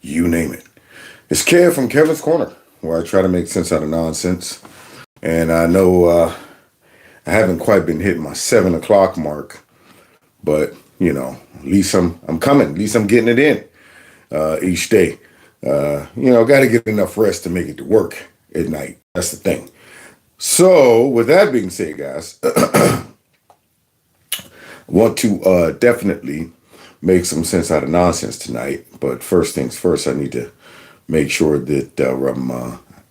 you name it. It's Kev from Kevin's Corner, where I try to make sense out of nonsense. And I know I haven't quite been hitting my 7 o'clock mark, but at least I'm coming. At least I'm getting it in each day. Got to get enough rest to make it to work at night. That's the thing. So with that being said, guys, I want to definitely make some sense out of nonsense tonight. But first things first, I need to make sure that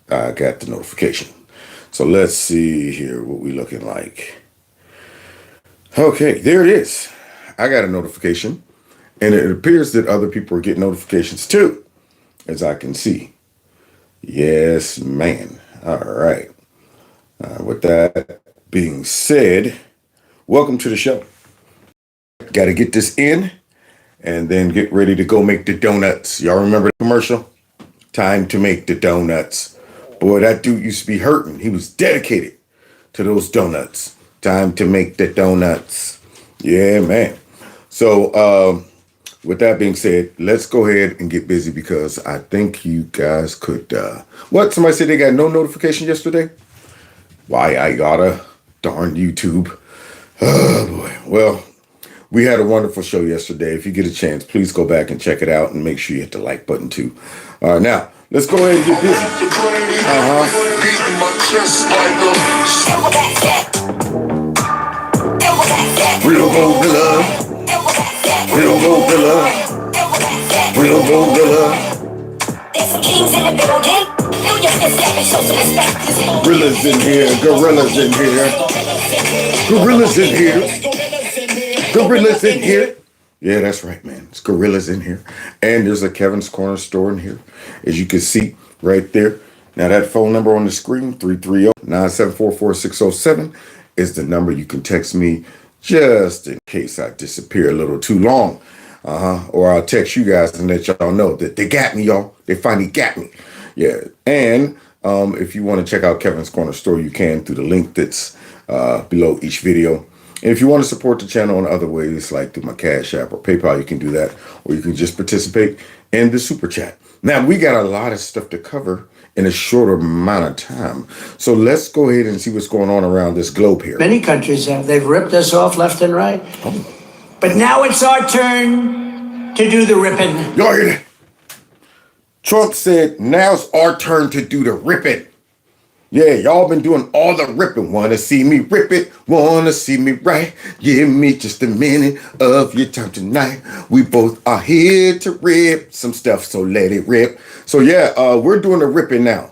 I got the notification. So let's see here what we looking like. Okay, there it is. I got a notification, and it appears that other people are getting notifications too, as I can see. Yes, man. All right. With that being said, welcome to the show. Got to get this in and then get ready to go make the donuts. Y'all remember the commercial? Time to make the donuts. Boy, that dude used to be hurting. He was dedicated to those donuts. Time to make the donuts. Yeah, man. So with that being said, let's go ahead and get busy because I think you guys could... What? Somebody said they got no notification yesterday? Why, I gotta. Darn YouTube. Oh, boy. Well, we had a wonderful show yesterday. If you get a chance, please go back and check it out and make sure you hit the like button too. Now, let's go ahead and get busy. Real Godzilla. Real Godzilla. Real Godzilla. Gorillas in here. Gorillas in here. Gorillas in here. Gorillas in here. Yeah, that's right, man. It's gorillas in here. And there's a Kevin's Corner store in here, as you can see right there. Now, that phone number on the screen, 330-974-4607, is the number you can text me just in case I disappear a little too long. Or I'll text you guys and let y'all know that they got me, y'all. They finally got me. Yeah. And if you want to check out Kevin's Corner store, you can through the link that's below each video. And if you want to support the channel in other ways, like through my Cash App or PayPal, you can do that. Or you can just participate in the Super Chat. Now, we got a lot of stuff to cover in a shorter amount of time. So let's go ahead and see what's going on around this globe here. Many countries have. They've ripped us off left and right. Oh. But now it's our turn to do the ripping. Y'all hear that? Trump said, now's our turn to do the ripping. Yeah, y'all been doing all the ripping. Wanna see me rip it? Wanna see me right? Give me just a minute of your time tonight. We both are here to rip some stuff, so let it rip. So yeah, we're doing the ripping now.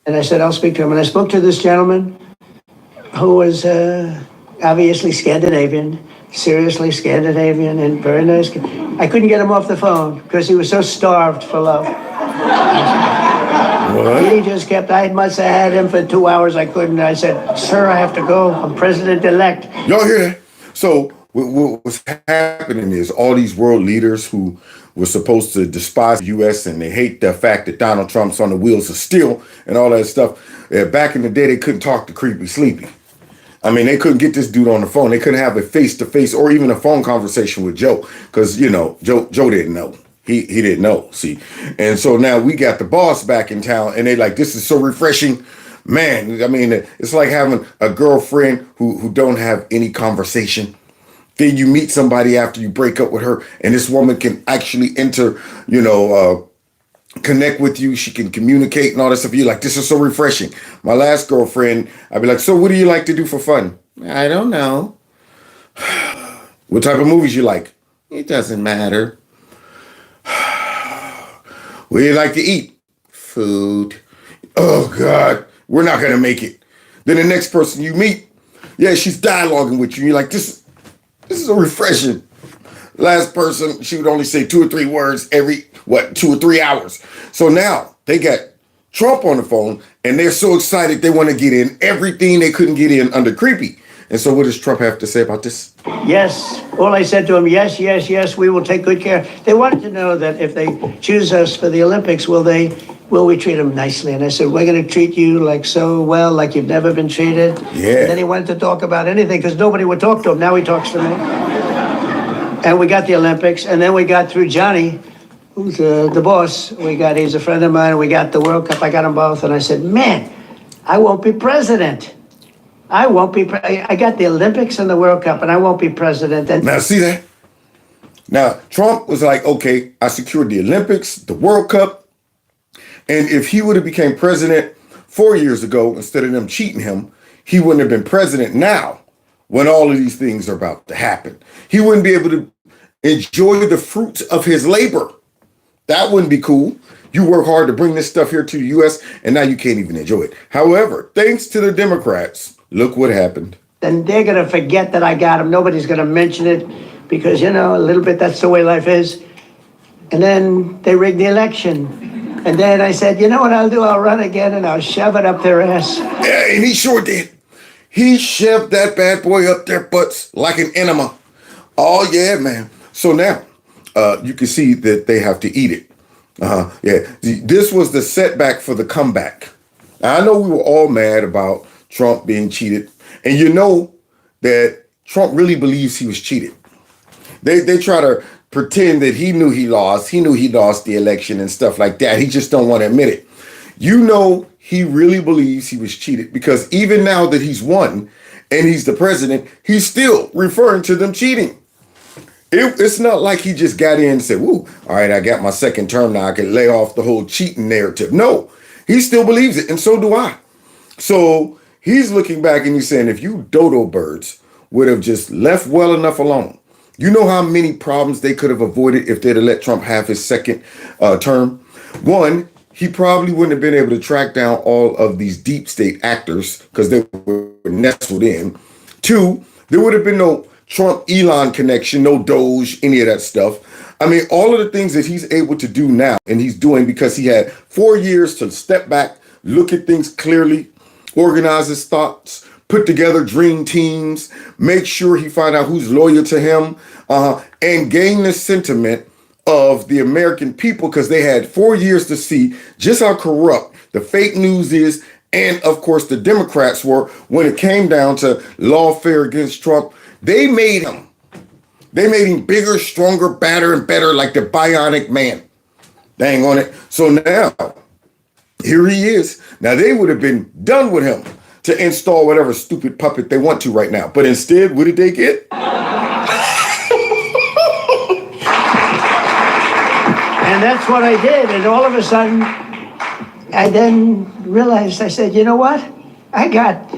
And I said, I'll speak to him. And I spoke to this gentleman who was obviously Scandinavian, seriously Scandinavian, and very nice. I couldn't get him off the phone because he was so starved for love. What? He just kept, I must have had him for 2 hours. I couldn't. I said, sir, I have to go. I'm president-elect. Y'all hear that? So what's happening is all these world leaders who were supposed to despise the U.S. and they hate the fact that Donald Trump's on the wheels of steel and all that stuff. Back in the day, they couldn't talk to Creepy Sleepy. I mean, they couldn't get this dude on the phone. They couldn't have a face-to-face or even a phone conversation with Joe because, Joe didn't know. He didn't know, see. And so now we got the boss back in town, and they like, this is so refreshing. Man, I mean, it's like having a girlfriend who don't have any conversation. Then you meet somebody after you break up with her, and this woman can actually connect with you. She can communicate and all that stuff. You're like, this is so refreshing. My last girlfriend, I'd be like, so what do you like to do for fun? I don't know. What type of movies you like? It doesn't matter. What do you like to eat? Food. Oh, God, we're not going to make it. Then the next person you meet, yeah, she's dialoguing with you. You're like, this is a refreshing. Last person, she would only say 2 or 3 words every, 2 or 3 hours. So now they got Trump on the phone, and they're so excited they want to get in everything they couldn't get in under Creepy. And so what does Trump have to say about this? Yes. All I said to him, yes, yes, yes, we will take good care. They wanted to know that if they choose us for the Olympics, will we treat them nicely? And I said, we're going to treat you like so well, like you've never been treated. Yeah. And then he wanted to talk about anything because nobody would talk to him. Now he talks to me. And we got the Olympics, and then we got through Johnny. who's the boss, he's a friend of mine, we got the World Cup, I got them both, and I said, man, I won't be president. I won't be, I got the Olympics and the World Cup, and I won't be president. And Now, see that? Now, Trump was like, okay, I secured the Olympics, the World Cup, and if he would have became president 4 years ago, instead of them cheating him, he wouldn't have been president now when all of these things are about to happen. He wouldn't be able to enjoy the fruits of his labor. That wouldn't be cool. You work hard to bring this stuff here to the U.S., and now you can't even enjoy it. However, thanks to the Democrats, look what happened. then they're going to forget that I got him. Nobody's going to mention it because, a little bit that's the way life is. And then they rigged the election. And then I said, you know what I'll do? I'll run again and I'll shove it up their ass. Yeah, and he sure did. He shoved that bad boy up their butts like an enema. Oh, yeah, man. So now you can see that they have to eat it. Yeah, this was the setback for the comeback. Now, I know we were all mad about Trump being cheated. And you know that Trump really believes he was cheated. They try to pretend that he knew he lost. He knew he lost the election and stuff like that. He just don't want to admit it. You know he really believes he was cheated because even now that he's won and he's the president, he's still referring to them cheating. It's not like he just got in and said, woo, all right, I got my second term now. I can lay off the whole cheating narrative. No, he still believes it, and so do I. So he's looking back and he's saying, if you dodo birds would have just left well enough alone, you know how many problems they could have avoided if they'd have let Trump have his second term? One, he probably wouldn't have been able to track down all of these deep state actors because they were nestled in. Two, there would have been no Trump-Elon connection, no Doge, any of that stuff. I mean, all of the things that he's able to do now, and he's doing because he had 4 years to step back, look at things clearly, organize his thoughts, put together dream teams, make sure he find out who's loyal to him, and gain the sentiment of the American people because they had 4 years to see just how corrupt the fake news is. And of course, the Democrats were when it came down to lawfare against Trump. They made him bigger, stronger, badder, and better, like the bionic man. Dang on it. So now, here he is. Now, they would have been done with him to install whatever stupid puppet they want to right now. But instead, what did they get? And that's what I did. And all of a sudden, I then realized, I said, you know what? I got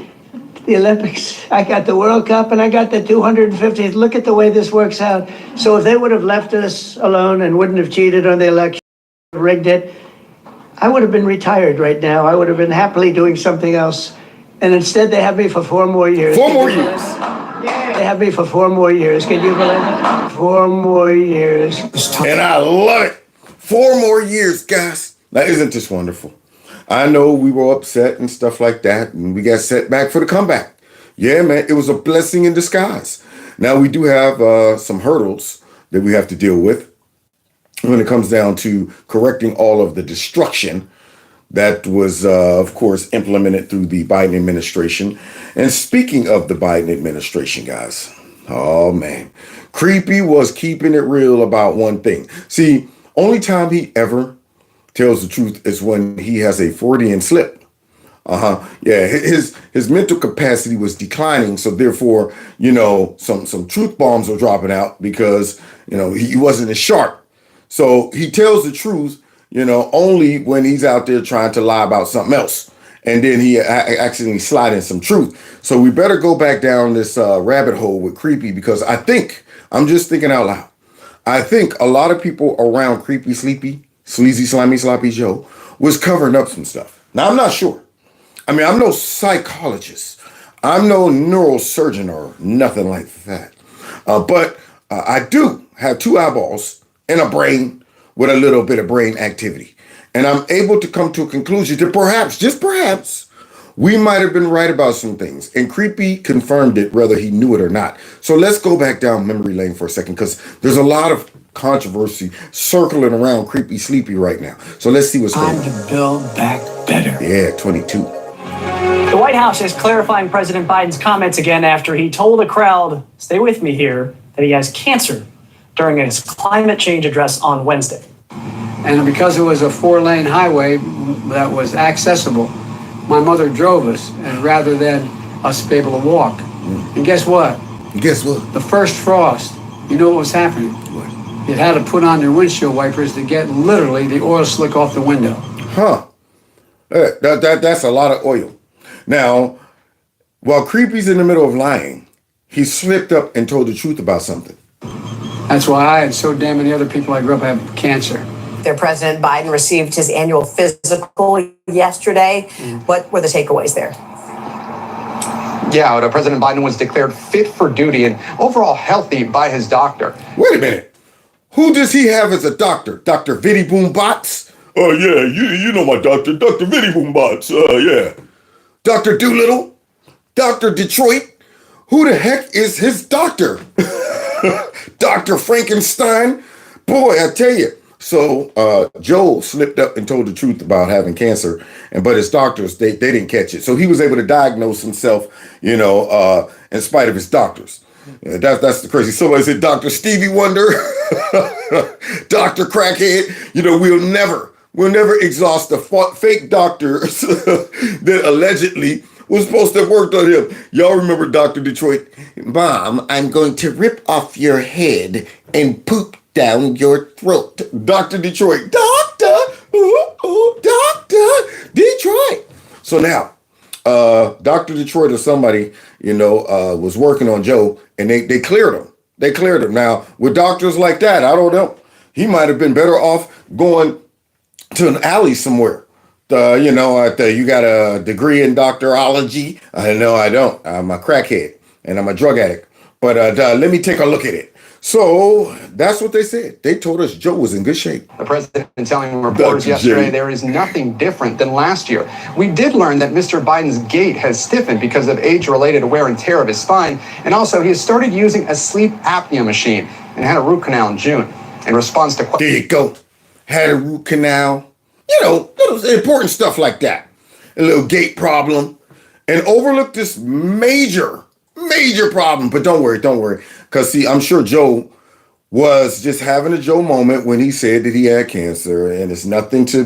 the Olympics, I got the World Cup, and I got the 250th. Look at the way this works out. So if they would have left us alone and wouldn't have cheated on the election, rigged it, I would have been retired right now. I would have been happily doing something else. And instead, they have me for 4 more years. 4 more years. They have me for 4 more years. Can you believe it? 4 more years. And I love it. 4 more years, guys. Now, isn't this wonderful? I know we were upset and stuff like that, and we got set back for the comeback. Yeah, man, it was a blessing in disguise. Now, we do have some hurdles that we have to deal with when it comes down to correcting all of the destruction that was, of course, implemented through the Biden administration. And speaking of the Biden administration, guys, oh, man, Creepy was keeping it real about one thing. See, only time he ever tells the truth is when he has a Freudian slip. Yeah, his mental capacity was declining. So therefore, some truth bombs were dropping out because, he wasn't as sharp. So he tells the truth, only when he's out there trying to lie about something else. And then he accidentally slide in some truth. So we better go back down this rabbit hole with Creepy because I'm just thinking out loud. I think a lot of people around Creepy Sleepy, Sleazy Slimy Sloppy Joe was covering up some stuff. Now, I'm not sure. I mean, I'm no psychologist. I'm no neurosurgeon or nothing like that. But I do have 2 eyeballs and a brain with a little bit of brain activity. And I'm able to come to a conclusion that perhaps, just perhaps, we might have been right about some things. And Creepy confirmed it, whether he knew it or not. So let's go back down memory lane for a second, because there's a lot of controversy circling around Creepy Sleepy right now. So let's see what's going on. Time to build back better. Yeah, 22. The White House is clarifying President Biden's comments again after he told a crowd, stay with me here, that he has cancer during his climate change address on Wednesday. And because it was a 4-lane highway that was accessible, my mother drove us, and rather than us be able to walk. And guess what? Guess what? The first frost, you know what was happening? What? It had to put on their windshield wipers to get literally the oil slick off the window. Huh. That's a lot of oil. Now, while Creepy's in the middle of lying, he slipped up and told the truth about something. That's why I and so damn many other people I grew up have cancer. Their President Biden received his annual physical yesterday. What were the takeaways there? Yeah, President Biden was declared fit for duty and overall healthy by his doctor. Wait a minute. Who does he have as a doctor? Dr. Viddy Boom Bots? Oh, yeah, you know my doctor, Dr. Viddy Boom Bots. Yeah. Dr. Doolittle? Dr. Detroit? Who the heck is his doctor? Dr. Frankenstein? Boy, I tell you. So Joe slipped up and told the truth about having cancer, but his doctors, they didn't catch it. So he was able to diagnose himself, in spite of his doctors. That's the crazy. Somebody said Dr. Stevie Wonder, Dr. Crackhead. We'll never exhaust the fake doctors that allegedly was supposed to have worked on him. Y'all remember Dr. Detroit? Mom, I'm going to rip off your head and poop down your throat. Dr. Detroit. Doctor, Dr. Detroit. So now, Dr. Detroit or somebody, was working on Joe, and they cleared him. They cleared him. Now, with doctors like that, I don't know. He might have been better off going to an alley somewhere. You got a degree in doctorology. No, I don't. I'm a crackhead, and I'm a drug addict. But let me take a look at it. So that's what they said. They told us Joe was in good shape. The president telling reporters yesterday there is nothing different than last year. We did learn that Mr. Biden's gait has stiffened because of age-related wear and tear of his spine. And also, he has started using a sleep apnea machine and had a root canal in June. In response to... There you go. Had a root canal. Little important stuff like that. A little gait problem. And overlooked this major problem. But don't worry. Because, see, I'm sure Joe was just having a Joe moment when he said that he had cancer. And it's nothing to,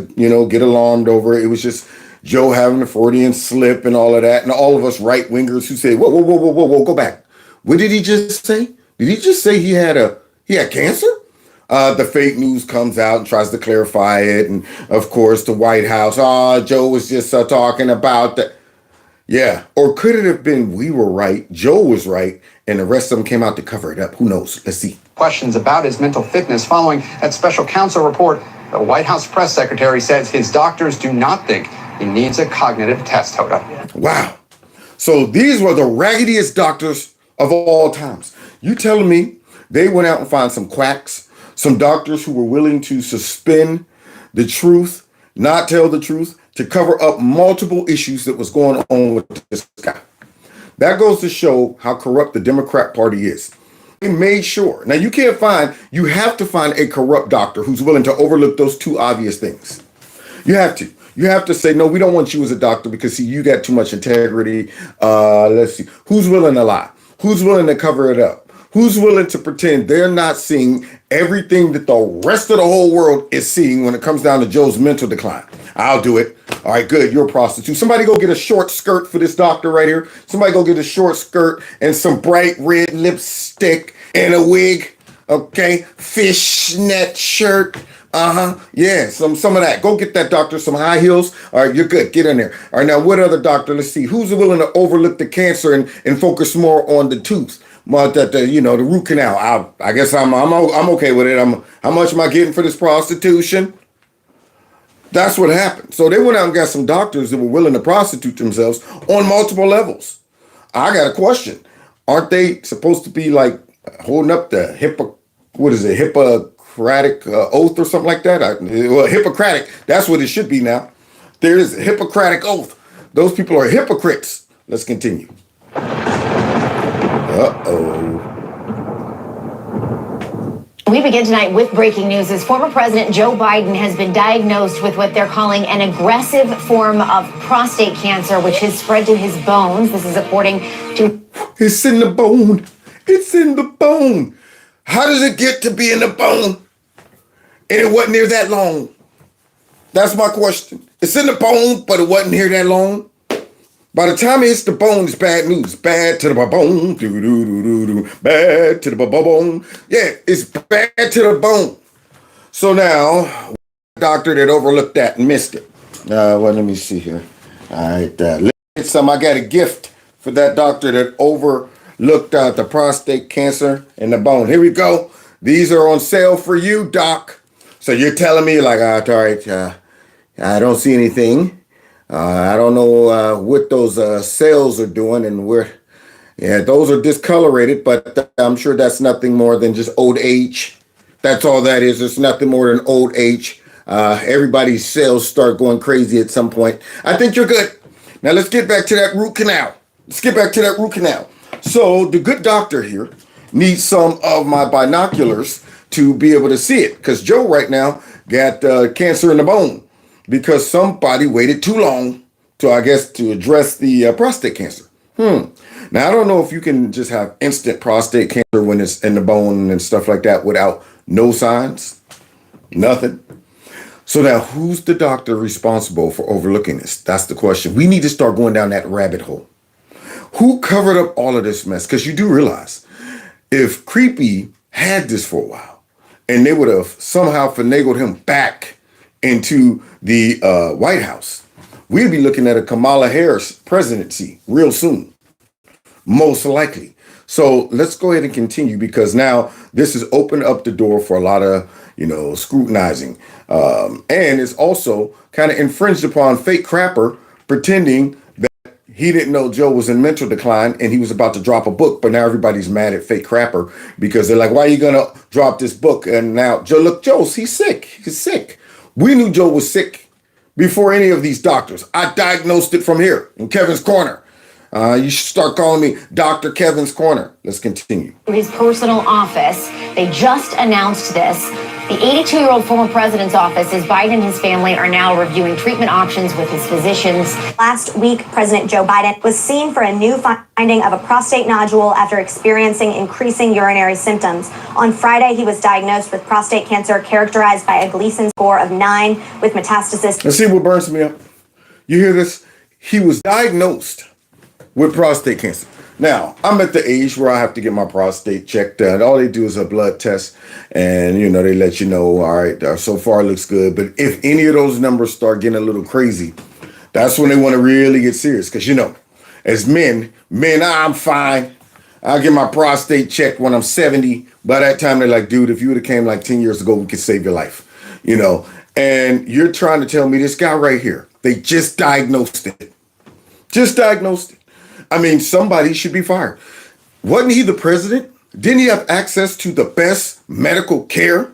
get alarmed over. It was just Joe having a Freudian slip and all of that. And all of us right-wingers who say, whoa, go back. What did he just say? Did he just say he had cancer? The fake news comes out and tries to clarify it. And, of course, the White House, Joe was just talking about that. Yeah. Or could it have been we were right, Joe was right, and the rest of them came out to cover it up? Who knows? Let's see. Questions about his mental fitness following that special counsel report. The White House press secretary says his doctors do not think he needs a cognitive test, Hoda. Wow. So these were the raggediest doctors of all times. You telling me they went out and found some quacks, some doctors who were willing to suspend the truth, not tell the truth, to cover up multiple issues that was going on with this guy. That goes to show how corrupt the Democrat Party is. They made sure. Now, you have to find a corrupt doctor who's willing to overlook those two obvious things. You have to. You have to say, no, we don't want you as a doctor because, see, you got too much integrity. Let's see. Who's willing to lie? Who's willing to cover it up? Who's willing to pretend they're not seeing everything that the rest of the whole world is seeing when it comes down to Joe's mental decline? I'll do it. All right, good. You're a prostitute. Somebody go get a short skirt for this doctor right here. Somebody go get a short skirt and some bright red lipstick and a wig. Okay. Fishnet shirt. Yeah, some of that. Go get that doctor some high heels. All right, you're good. Get in there. All right, now what other doctor? Let's see. Who's willing to overlook the cancer and focus more on the tooth? The root canal. I guess I'm okay with it. How much am I getting for this prostitution? That's what happened. So they went out and got some doctors that were willing to prostitute themselves on multiple levels. I got a question. Aren't they supposed to be like holding up the Hippocratic oath or something like that? Hippocratic. That's what it should be now. There is a Hippocratic oath. Those people are hypocrites. Let's continue. We begin tonight with breaking news as former President Joe Biden has been diagnosed with what they're calling an aggressive form of prostate cancer, which has spread to his bones. This is according to... It's in the bone. It's in the bone. How does it get to be in the bone? and it wasn't near that long? That's my question. It's in the bone, but it wasn't near that long. By the time it hits the bone, it's bad news. Bad to the bone. Bad to the bone. Yeah, it's bad to the bone. So now, doctor that overlooked that and missed it. Well, let me see here. All right, let's get some. I got a gift for that doctor that overlooked the prostate cancer and the bone. Here we go. These are on sale for you, doc. So you're telling me, like, all right, I don't see anything. I don't know what those cells are doing and where. Yeah, those are discolorated, but I'm sure that's nothing more than just old age. That's all that is. It's nothing more than old age. Everybody's cells start going crazy at some point. I think you're good. Now let's get back to that root canal. So the good doctor here needs some of my binoculars to be able to see it, because Joe right now got cancer in the bone because somebody waited too long to address the prostate cancer. Now, I don't know if you can just have instant prostate cancer when it's in the bone and stuff like that without no signs, nothing. So now, who's the doctor responsible for overlooking this? That's the question. We need to start going down that rabbit hole. Who covered up all of this mess? Because you do realize if Creepy had this for a while and they would have somehow finagled him back into the White House, we'd be looking at a Kamala Harris presidency real soon, most likely. So let's go ahead and continue, because now this has opened up the door for a lot of, scrutinizing. And it's also kind of infringed upon fake crapper pretending that he didn't know Joe was in mental decline and he was about to drop a book. But now everybody's mad at fake crapper because they're like, why are you going to drop this book? And now he's sick. He's sick. We knew Joe was sick before any of these doctors. I diagnosed it from here in Kevin's Corner. You should start calling me Dr. Kevin's Corner. Let's continue. His personal office, they just announced this. The 82-year-old former president's office says Biden and his family are now reviewing treatment options with his physicians. Last week, President Joe Biden was seen for a new finding of a prostate nodule after experiencing increasing urinary symptoms. On Friday, he was diagnosed with prostate cancer characterized by a Gleason score of 9 with metastasis. Let's see what burns me up. You hear this? He was diagnosed with prostate cancer. Now, I'm at the age where I have to get my prostate checked out. All they do is a blood test, and, they let you know, all right, so far it looks good. But if any of those numbers start getting a little crazy, that's when they want to really get serious. Because, as men, I'm fine. I'll get my prostate checked when I'm 70. By that time, they're like, dude, if you would have came like 10 years ago, we could save your life. And you're trying to tell me this guy right here, they just diagnosed it. I mean, somebody should be fired. Wasn't he the president? Didn't he have access to the best medical care?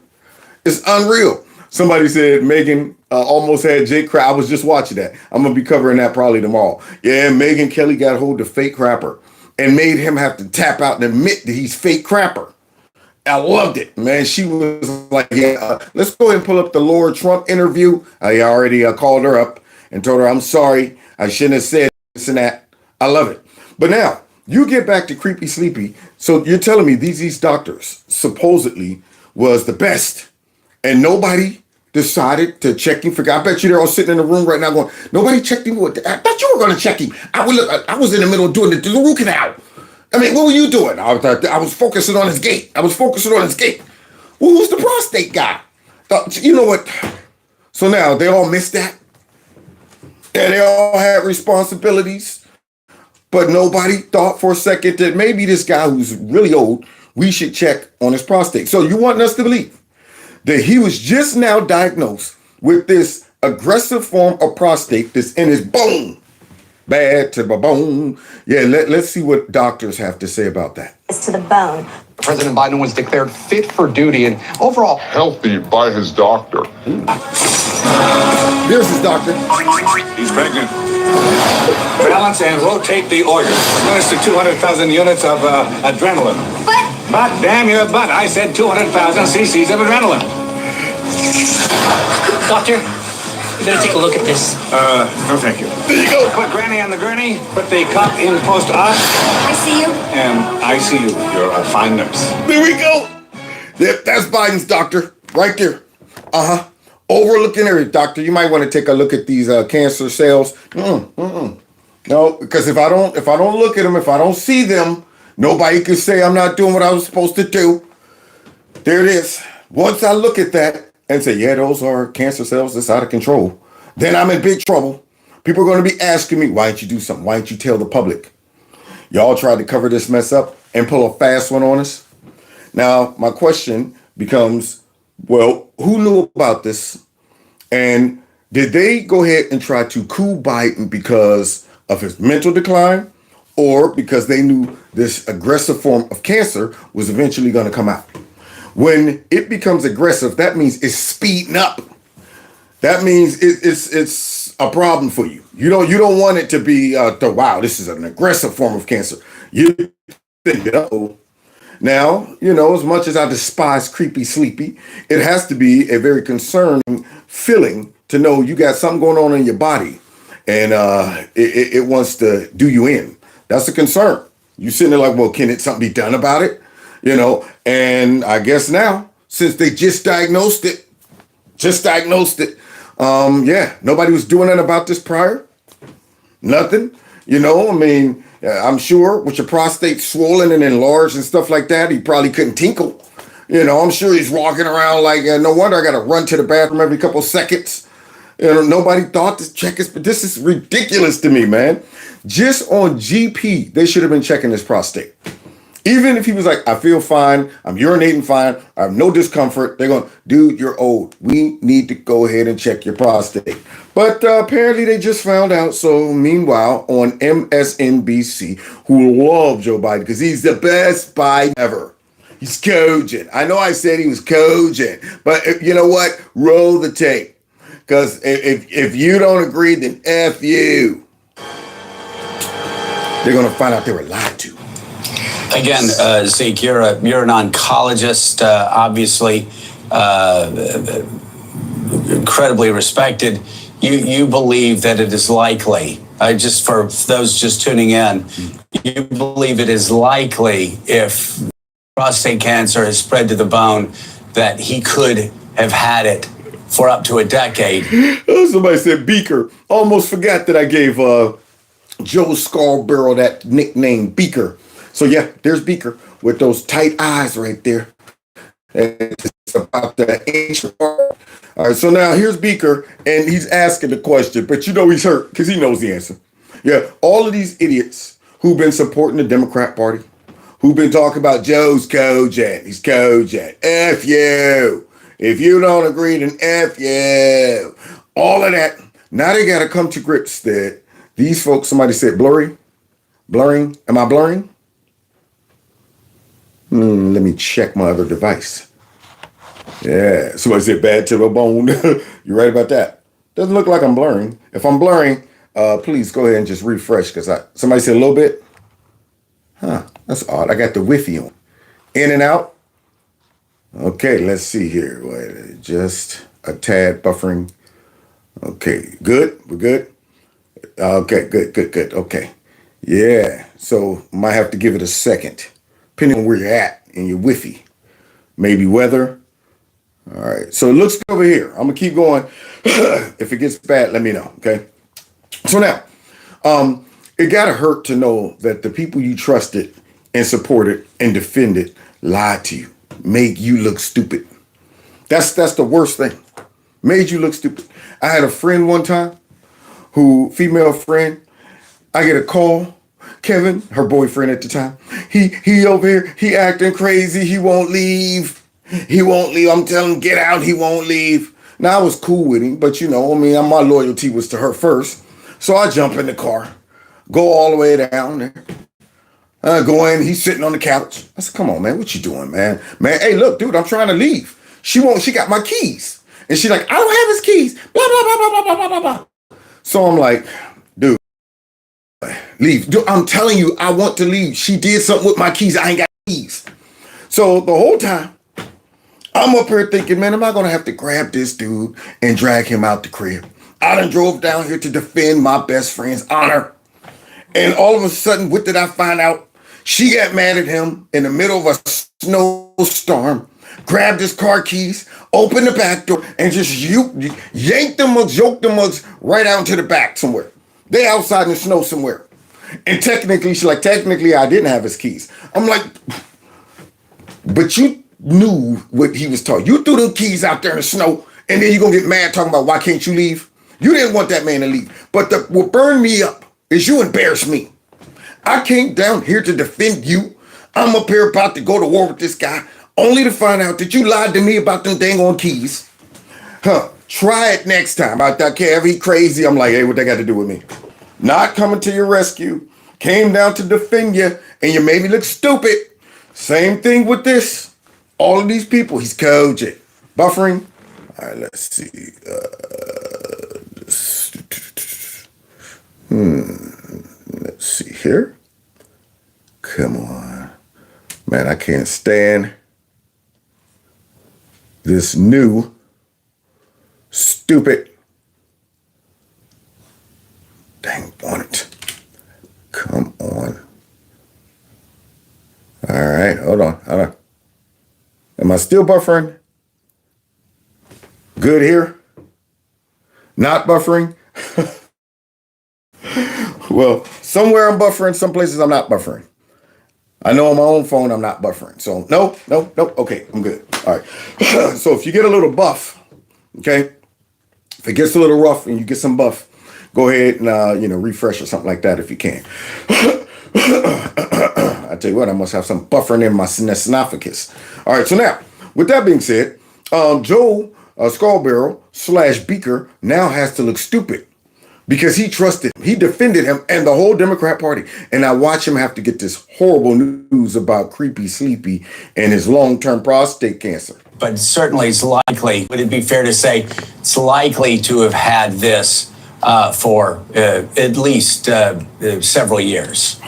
It's unreal. Somebody said Megyn almost had Jake cry. I was just watching that. I'm going to be covering that probably tomorrow. Yeah, Megyn Kelly got hold of fake crapper and made him have to tap out and admit that he's fake crapper. I loved it, man. She was like, let's go ahead and pull up the Laura Trump interview. I already called her up and told her, I'm sorry. I shouldn't have said this and that. I love it. But now, you get back to Creepy Sleepy. So you're telling me these doctors supposedly was the best, and nobody decided to check him for. I bet you they're all sitting in the room right now going, nobody checked him. I bet you were going to check him. I was in the middle of doing the root canal. I mean, what were you doing? I was focusing on his gait. Well, who's the prostate guy? You know what? So now they all missed that. And they all had responsibilities. But nobody thought for a second that maybe this guy who's really old, we should check on his prostate. So you want us to believe that he was just now diagnosed with this aggressive form of prostate that's in his bone. Bad to the bone. Yeah, let's see what doctors have to say about that. To the bone. President Biden was declared fit for duty and overall healthy by his doctor. There's his doctor. He's pregnant. Balance and rotate the organs. Administer 200,000 units of adrenaline. But damn your butt, I said 200,000 cc's of adrenaline. Doctor, you better take a look at this. No thank you. There you go. Put Granny on the gurney, put the cop in post-op. I see you. And I see you. You're a fine nurse. There we go. Yep, that's Biden's doctor right there. Overlooking everything. Doctor, you might want to take a look at these cancer cells. No, because if I don't look at them, if I don't see them, nobody can say I'm not doing what I was supposed to do. There it is. Once I look at that and say, yeah, those are cancer cells that's out of control, then I'm in big trouble. People are going to be asking me, why didn't you do something? Why didn't you tell the public? Y'all tried to cover this mess up and pull a fast one on us. Now, my question becomes, well, who knew about this? And did they go ahead and try to coup Biden because of his mental decline, or because they knew this aggressive form of cancer was eventually going to come out? When it becomes aggressive, that means it's speeding up. That means it's a problem for you. You don't want it to be wow, this is an aggressive form of cancer. You think, now, as much as I despise creepy sleepy, it has to be a very concerning feeling to know you got something going on in your body, and it wants to do you in. That's a concern. You sitting there like, well, can something be done about it? And I guess now, since they just diagnosed it, nobody was doing anything about this prior. Nothing. I'm sure with your prostate swollen and enlarged and stuff like that, he probably couldn't tinkle. I'm sure he's walking around like, no wonder I got to run to the bathroom every couple of seconds. Nobody thought to check this, but this is ridiculous to me, man. Just on GP, they should have been checking his prostate. Even if he was like, I feel fine, I'm urinating fine, I have no discomfort, they're going, dude, you're old. We need to go ahead and check your prostate. But apparently they just found out. So meanwhile, on MSNBC, who love Joe Biden because he's the best Biden ever. He's cogent. I know I said he was cogent, but you know what? Roll the tape. Because if you don't agree, then F you. They're going to find out they were lied to. Again, Zeke, you're an oncologist, obviously incredibly respected. You believe that it is likely, just for those just tuning in, you believe it is likely if prostate cancer has spread to the bone that he could have had it for up to a decade. Somebody said Beaker. Almost forgot that I gave Joe Scarborough that nickname, Beaker. So yeah, there's Beaker with those tight eyes right there. It's about the age. All right, so now here's Beaker, and he's asking the question, but he's hurt because he knows the answer. Yeah, all of these idiots who've been supporting the Democrat Party, who've been talking about Joe's cogent, he's cogent, F you. If you don't agree, then F you. All of that. Now they got to come to grips that these folks, somebody said blurring. Am I blurring? Let me check my other device. Yeah, somebody said bad to the bone. You're right about that. Doesn't look like I'm blurring. If I'm blurring, please go ahead and just refresh because somebody said a little bit. That's odd. I got the Wi-Fi on. In and out. Okay, let's see here. Wait, just a tad buffering. Okay, good. We're good. Okay, good. Okay. Yeah, so might have to give it a second, depending on where you're at in your Wi-Fi. Maybe weather. All right, so it looks good over here. I'm going to keep going. If it gets bad, let me know, okay? So now, it got to hurt to know that the people you trusted and supported and defended lied to you, made you look stupid. That's the worst thing. Made you look stupid. I had a friend one time female friend, I get a call, Kevin, her boyfriend at the time, he over here, he acting crazy, he won't leave. I'm telling him, get out, he won't leave. Now, I was cool with him, but my loyalty was to her first. So I jump in the car, go all the way down there. Go in, he's sitting on the couch. I said, come on, man, what you doing, man? Man, hey, look, dude, I'm trying to leave. She got my keys. And she's like, I don't have his keys, blah, blah, blah, blah, blah, blah, blah, blah. So I'm like, dude, leave. Dude, I'm telling you, I want to leave. She did something with my keys. I ain't got keys. So the whole time, I'm up here thinking, man, am I going to have to grab this dude and drag him out the crib? I done drove down here to defend my best friend's honor. And all of a sudden, what did I find out? She got mad at him in the middle of a snowstorm grabbed his car keys, opened the back door, and just yanked them mugs, yoked them mugs right out into the back somewhere. They outside in the snow somewhere. And technically, she's like, technically, I didn't have his keys. I'm like, but you knew what he was talking. You threw them keys out there in the snow, and then you're going to get mad talking about why can't you leave? You didn't want that man to leave. But what burned me up is you embarrassed me. I came down here to defend you. I'm up here about to go to war with this guy, only to find out that you lied to me about them dang on keys. Try it next time. I don't care if he crazy. I'm like, hey, what they got to do with me? Not coming to your rescue. Came down to defend you, and you made me look stupid. Same thing with this. All of these people, he's coaching. Buffering. All right, let's see. Let's see here. Come on. Man, I can't stand this new stupid dang on it. Come on. All right, hold on. Am I still buffering? Good here? Not buffering? Well, somewhere I'm buffering, some places I'm not buffering. I know on my own phone I'm not buffering. So no. Okay, I'm good. All right. So if you get a little buff, okay, if it gets a little rough and you get some buff, go ahead and refresh or something like that if you can. I tell you what, I must have some buffering in my esophagus. All right, so now, with that being said, Joe Scarborough / Beaker now has to look stupid because he trusted him. He defended him and the whole Democrat Party. And I watch him have to get this horrible news about Creepy Sleepy and his long-term prostate cancer. But certainly it's likely, would it be fair to say, it's likely to have had this for at least several years.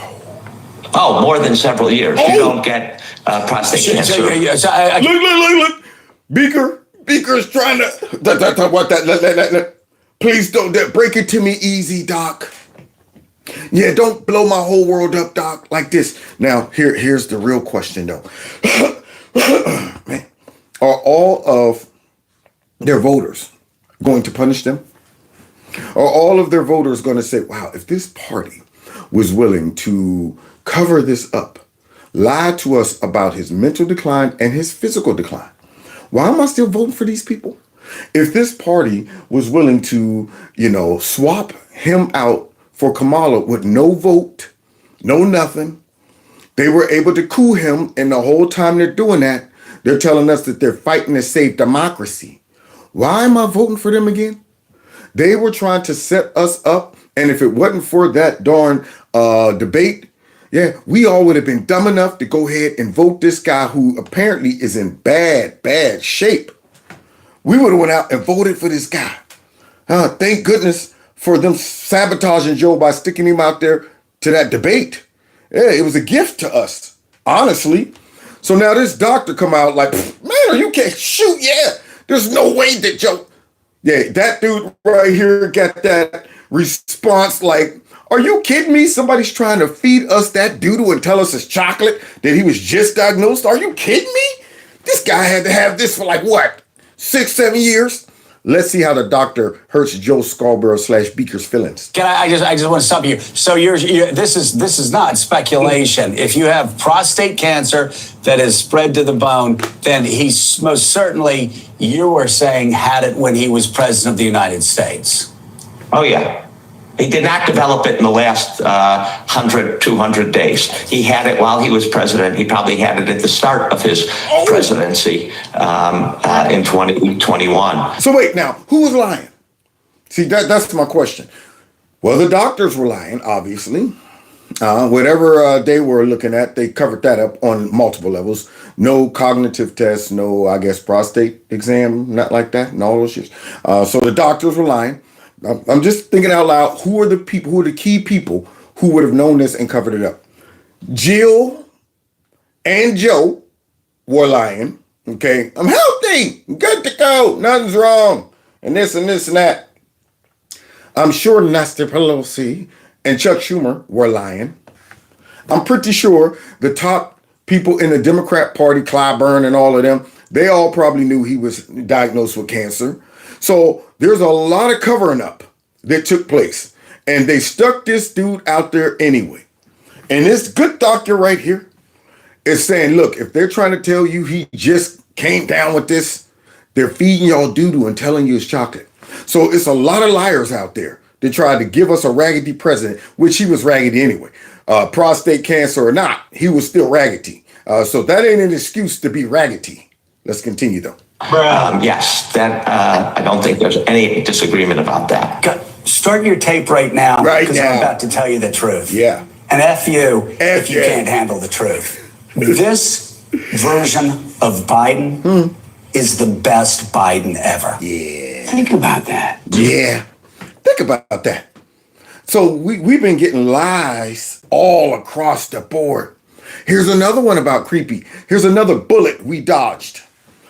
Oh, more than several years. You don't get prostate cancer. Look. Beaker's trying to... Please don't break it to me easy, Doc. Yeah, don't blow my whole world up, Doc, like this. Now, here's the real question, though. Man, are all of their voters going to punish them? Are all of their voters going to say, wow, if this party was willing to cover this up, lie to us about his mental decline and his physical decline, why am I still voting for these people? If this party was willing to, swap him out for Kamala with no vote, no nothing, they were able to coup him, and the whole time they're doing that, they're telling us that they're fighting to save democracy. Why am I voting for them again? They were trying to set us up, and if it wasn't for that darn debate, yeah, we all would have been dumb enough to go ahead and vote this guy who apparently is in bad shape. We would have went out and voted for this guy. Thank goodness for them sabotaging Joe by sticking him out there to that debate. Yeah, it was a gift to us, honestly. So now this doctor come out like, man, are you kidding? Shoot, yeah. There's no way that Joe... Yeah, that dude right here got that response like, are you kidding me? Somebody's trying to feed us that doodle and tell us it's chocolate that he was just diagnosed. Are you kidding me? This guy had to have this for like what? 6-7 years? Let's see how the doctor hurts Joe Scarborough / Beaker's feelings. I just want to stop you. So this is not speculation. If you have prostate cancer that is spread to the bone, then he's most certainly, you were saying, had it when he was president of the United States. Oh, yeah. He did not develop it in the last 100, 200 days. He had it while he was president. He probably had it at the start of his presidency in 2021. So wait, now, who was lying? See, that's my question. Well, the doctors were lying, obviously. Whatever they were looking at, they covered that up on multiple levels. No cognitive tests, no, I guess, prostate exam, not like that, and all those shit. So the doctors were lying. I'm just thinking out loud, who are the key people who would have known this and covered it up? Jill and Joe were lying. Okay, I'm healthy, good to go, nothing's wrong, and this and that. I'm sure Nancy Pelosi and Chuck Schumer were lying. I'm pretty sure the top people in the Democrat Party, Clyburn and all of them, They all probably knew he was diagnosed with cancer. So there's a lot of covering up that took place. And they stuck this dude out there anyway. And this good doctor right here is saying, look, if they're trying to tell you he just came down with this, they're feeding y'all doo-doo and telling you it's chocolate. So it's a lot of liars out there that tried to give us a raggedy president, which he was raggedy anyway. Prostate cancer or not, he was still raggedy. So that ain't an excuse to be raggedy. Let's continue though. Yes, that I don't think there's any disagreement about that. Start your tape right now, Right because now. I'm about to tell you the truth. Yeah. And F you if you you. can't handle the truth. This version of Biden is the best Biden ever. Yeah. Think about that. Yeah. Think about that. So we've been getting lies all across the board. Here's another one about creepy. Here's another bullet we dodged.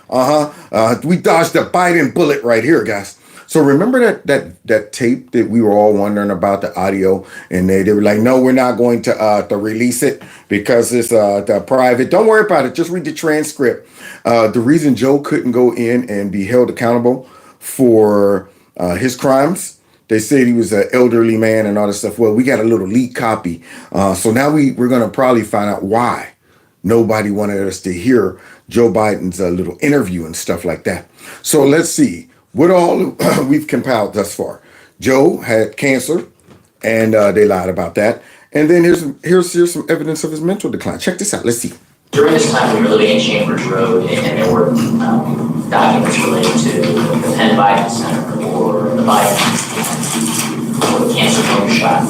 We dodged the Biden bullet right here, guys. So remember that tape that we were all wondering about, the audio, and they were like, no, we're not going to release it because it's the private. Don't worry about it. Just read the transcript. The reason Joe couldn't go in and be held accountable for his crimes, they said he was an elderly man and all this stuff. Well, we got a little leaked copy. So now we're going to probably find out why nobody wanted us to hear Joe Biden's little interview and stuff like that. So let's see what all we've compiled thus far. Joe had cancer, and they lied about that. And then here's some evidence of his mental decline. Check this out. Let's see. During this time, we were living in Chambers Road, and there were documents related to the Penn Biden Center or the Biden or the cancer moonshot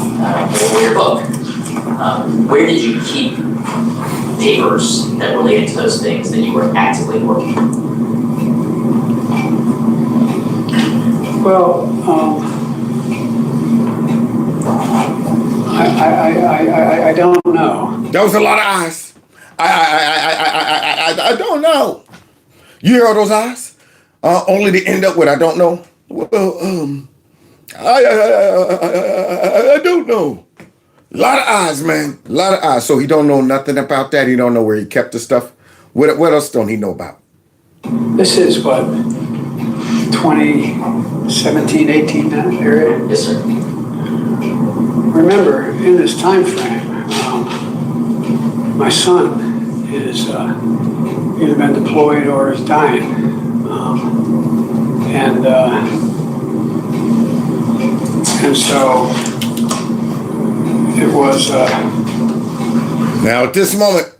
or your book. Where did you keep papers that related to those things that you were actively working on? Well, I don't know. That was a lot of eyes. I don't know. You hear all those eyes? Only to end up with I don't know. Well, I don't know. A lot of eyes, man. A lot of eyes. So he don't know nothing about that. He don't know where he kept the stuff. What else don't he know about? This is what, 2017, 18, that area? Yes, sir. Remember, in this time frame, my son is either been deployed or is dying. And so it was... Now, at this moment,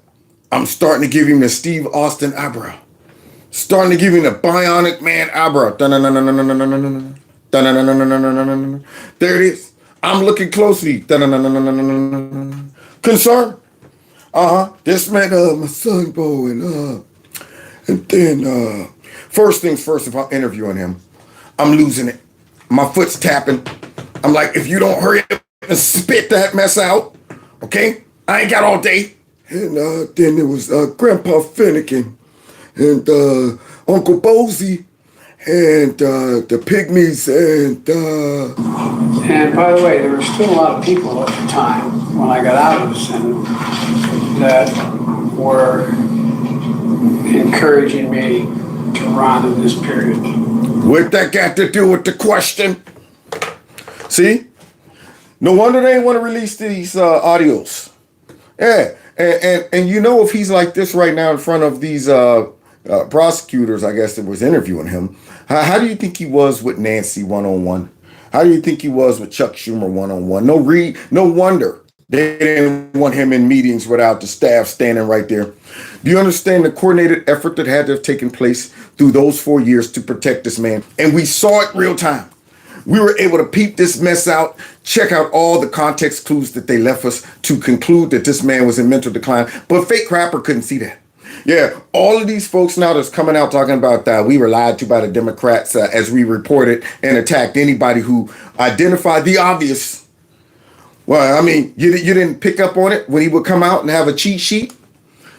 I'm starting to give him the Steve Austin eyebrow. Starting to give him the Bionic Man eyebrow. There it is. I'm looking closely. Concern. This man, my son, Bo, and then first things first, if I'm interviewing him, I'm losing it. My foot's tapping. I'm like, if you don't hurry up and spit that mess out, okay? I ain't got all day. And then there was Grandpa Finnegan and Uncle Bozy and the Pygmies And by the way, there were still a lot of people at the time when I got out of the Senate that were encouraging me to run in this period. What that got to do with the question? See? No wonder they didn't want to release these audios. Yeah, and you know, if he's like this right now in front of these prosecutors, I guess, that was interviewing him, how do you think he was with Nancy one-on-one? How do you think he was with Chuck Schumer one-on-one? No wonder they didn't want him in meetings without the staff standing right there. Do you understand the coordinated effort that had to have taken place through those 4 years to protect this man? And we saw it real time. We were able to peep this mess out, check out all the context clues that they left us to conclude that this man was in mental decline. But fake crapper couldn't see that. Yeah, all of these folks now that's coming out talking about that we were lied to by the Democrats as we reported and attacked anybody who identified the obvious. Well, I mean, you didn't pick up on it when he would come out and have a cheat sheet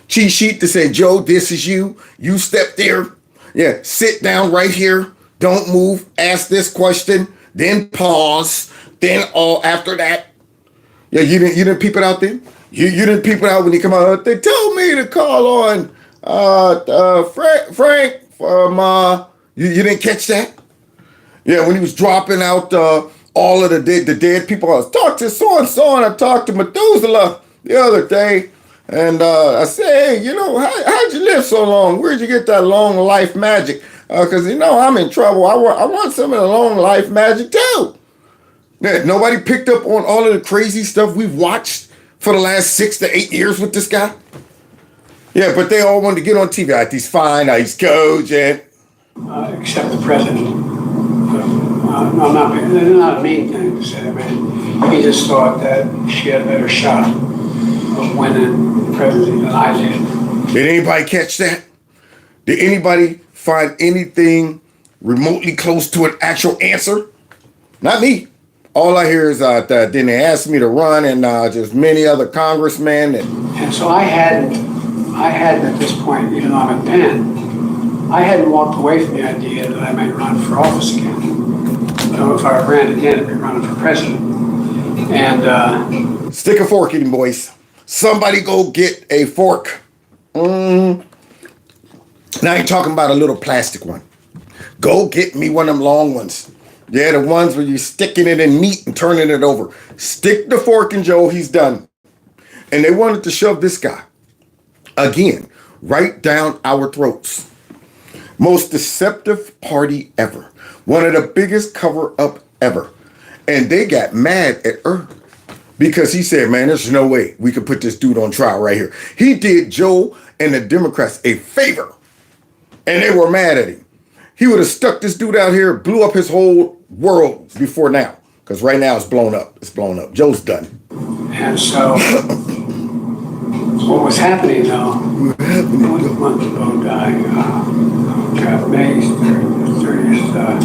to say, Joe, this is you. You step there. Yeah, sit down right here. Don't move. Ask this question. Then pause. Then all after that. Yeah, you didn't peep it out then? You didn't peep it out when he come out. They told me to call on Frank from you didn't catch that? Yeah, when he was dropping out all of the dead people. I was talking to so and so, and I talked to Methuselah the other day, and I said, hey, you know, how'd you live so long? Where'd you get that long life magic? Because, you know, I'm in trouble. I want some of the long life magic too. Yeah, nobody picked up on all of the crazy stuff we've watched for the last 6 to 8 years with this guy. Yeah, but they all wanted to get on TV. Like, he's fine, he's coach, and Except the president. No, not a mean thing to say. I mean, he just thought that she had a better shot of winning the presidency than I did. Did anybody catch that? Did anybody find anything remotely close to an actual answer? Not me. All I hear is that then they asked me to run, and just many other congressmen. And so I hadn't at this point, even though I'm at Penn, I hadn't walked away from the idea that I might run for office again. If I ran again, I'd be running for president. And stick a fork in him, boys. Somebody go get a fork. Now I ain't talking about a little plastic one. Go get me one of them long ones. Yeah, the ones where you're sticking it in meat and turning it over. Stick the fork in Joe, he's done. And they wanted to shove this guy, again, right down our throats. Most deceptive party ever. One of the biggest cover-up ever. And they got mad at Earth because he said, man, there's no way we could put this dude on trial right here. He did Joe and the Democrats a favor, and they were mad at him. He would have stuck this dude out here, blew up his whole world before now, because right now it's blown up. It's blown up. Joe's done. And so what was happening though, one month ago died, May 30th,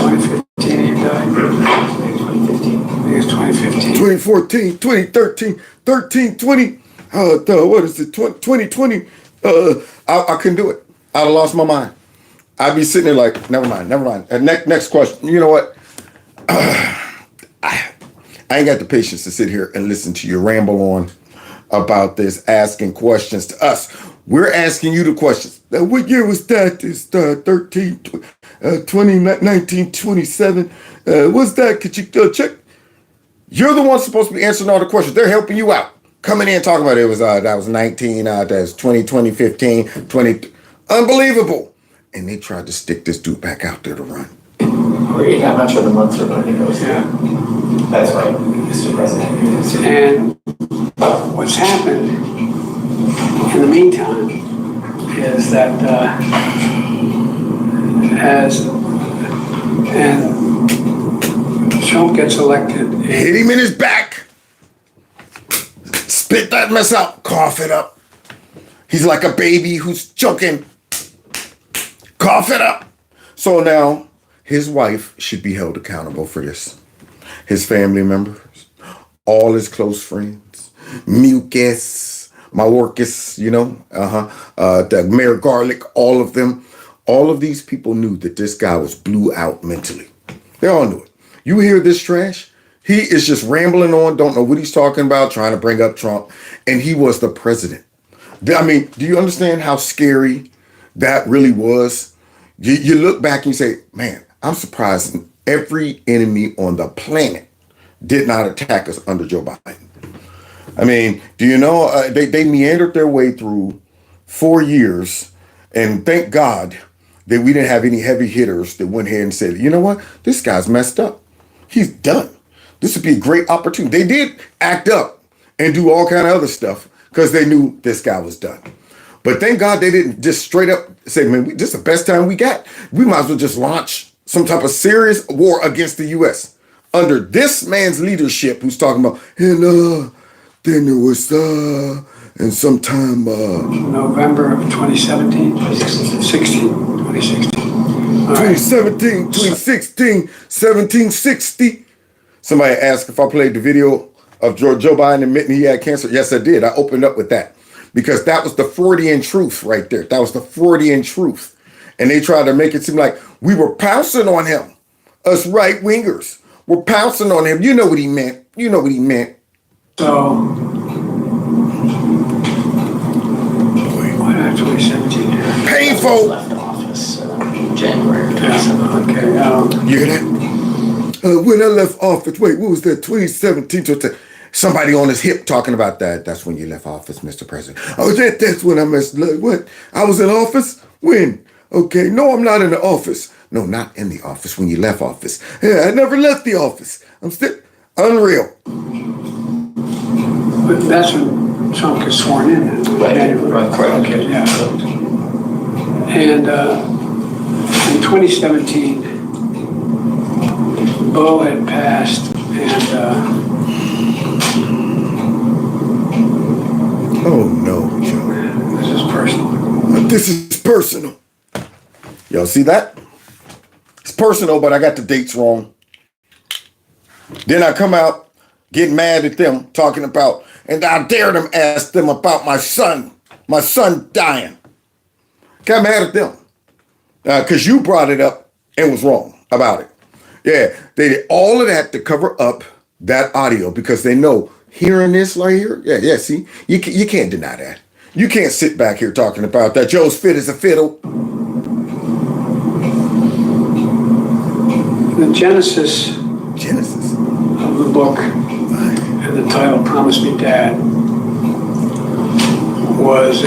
2015 he died. 2015. 2014, 2013, 13, 20, what is it, 2020, I couldn't do it. I'd have lost my mind. I'd be sitting there like, never mind. And next question. You know what? I ain't got the patience to sit here and listen to you ramble on about this, asking questions to us. We're asking you the questions. What year was that? It's 13, 2019, 27. What's that? Could you check? You're the one supposed to be answering all the questions. They're helping you out. Coming in and talking about it was that was 19, that was 20, 2015, 20. Unbelievable. And they tried to stick this dude back out there to run. I'm not sure the months are going to go. Yeah. That's right, Mr. President. And what's happened in the meantime is that and Trump gets elected. Hit him in his back. Spit that mess out. Cough it up. He's like a baby who's choking. Cough it up. So now his wife should be held accountable for this. His family members, all his close friends, Mucus, Mayorkas, you know, the Mayor Garlic, all of them. All of these people knew that this guy was blew out mentally. They all knew it. You hear this trash? He is just rambling on, don't know what he's talking about, trying to bring up Trump, and he was the president. I mean, do you understand how scary that really was? You look back and you say, man, I'm surprised every enemy on the planet did not attack us under Joe Biden. I mean, do you know, they meandered their way through 4 years, and thank God that we didn't have any heavy hitters that went ahead and said, you know what, this guy's messed up. He's done. This would be a great opportunity. They did act up and do all kind of other stuff because they knew this guy was done. But thank God they didn't just straight up say, man, this is the best time we got. We might as well just launch some type of serious war against the U.S. under this man's leadership who's talking about, and then there was, and sometime... November of 2017? 2016. 2017, 2016, 1760. Somebody asked if I played the video of Joe Biden admitting he had cancer. Yes, I did. I opened up with that because that was the Freudian truth right there. That was the Freudian truth. And they tried to make it seem like we were pouncing on him. Us right-wingers were pouncing on him. You know what he meant. You know what he meant. So Yeah, 2017. Yeah. Painful. Left office in January of 2017. Okay. You hear that? When I left office, wait, what was that? 2017. Somebody on his hip talking about that. That's when you left office, Mr. President. Oh, that's when I messed up. What? I was in office? When? Okay, no, I'm not in the office. No, not in the office when you left office. Yeah, I never left the office. I'm still unreal. But that's when Trump gets sworn in. Right, correct. Okay, yeah. And in 2017, Bo had passed, and oh no, Joe. this is personal. This is personal. Y'all see that? It's personal, but I got the dates wrong. Then I come out, get mad at them, talking about, and I dare them ask them about my son dying. Got mad at them. Because you brought it up and was wrong about it. Yeah, they did all of that to cover up that audio because they know hearing this right here, yeah, see, you can't deny that. You can't sit back here talking about that. Joe's fit as a fiddle. The genesis of the book and the title "Promise Me, Dad" was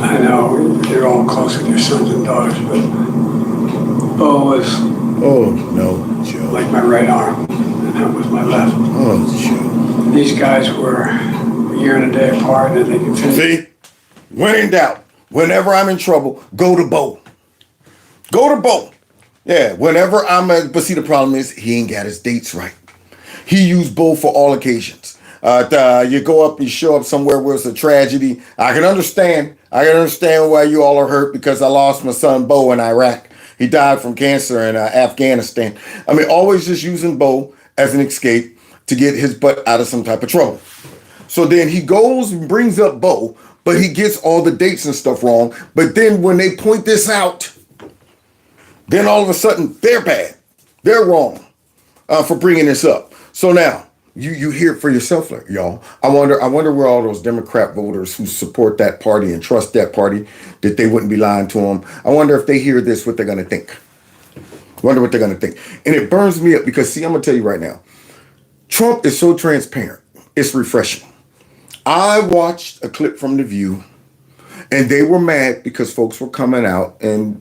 I know you're all close with your sons and daughters, but Bo was like my right arm, and that was my left. Oh, Joe. These guys were a year and a day apart, and they could finish. See, when in doubt, whenever I'm in trouble, go to Bo. Go to Bo. Yeah, whenever but see, the problem is he ain't got his dates right. He used Bo for all occasions. You go up, you show up somewhere where it's a tragedy. I can understand why you all are hurt because I lost my son Bo in Iraq. He died from cancer in Afghanistan. I mean, always just using Bo as an escape to get his butt out of some type of trouble. So then he goes and brings up Bo, but he gets all the dates and stuff wrong. But then when they point this out, then all of a sudden they're bad. They're wrong for bringing this up. So now you hear it for yourself, y'all. I wonder where all those Democrat voters who support that party and trust that party, that they wouldn't be lying to them. I wonder if they hear this, what they're going to think. Wonder what they're going to think. And it burns me up because, see, I'm going to tell you right now, Trump is so transparent. It's refreshing. I watched a clip from The View, and they were mad because folks were coming out and,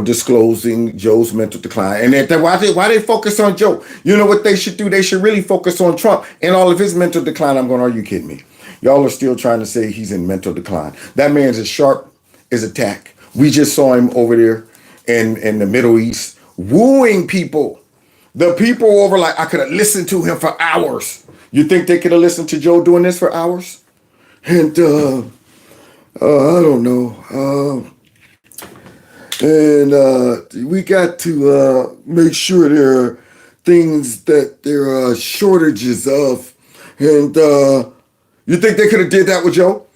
disclosing Joe's mental decline. And why they focus on Joe? You know what they should do? They should really focus on Trump and all of his mental decline. I'm going, are you kidding me? Y'all are still trying to say he's in mental decline. That man's as sharp as a tack. We just saw him over there in the Middle East wooing people. The people over, like, I could have listened to him for hours. You think they could have listened to Joe doing this for hours? And I don't know. And we got to make sure there are things that there are shortages of. And you think they could have did that with Joe?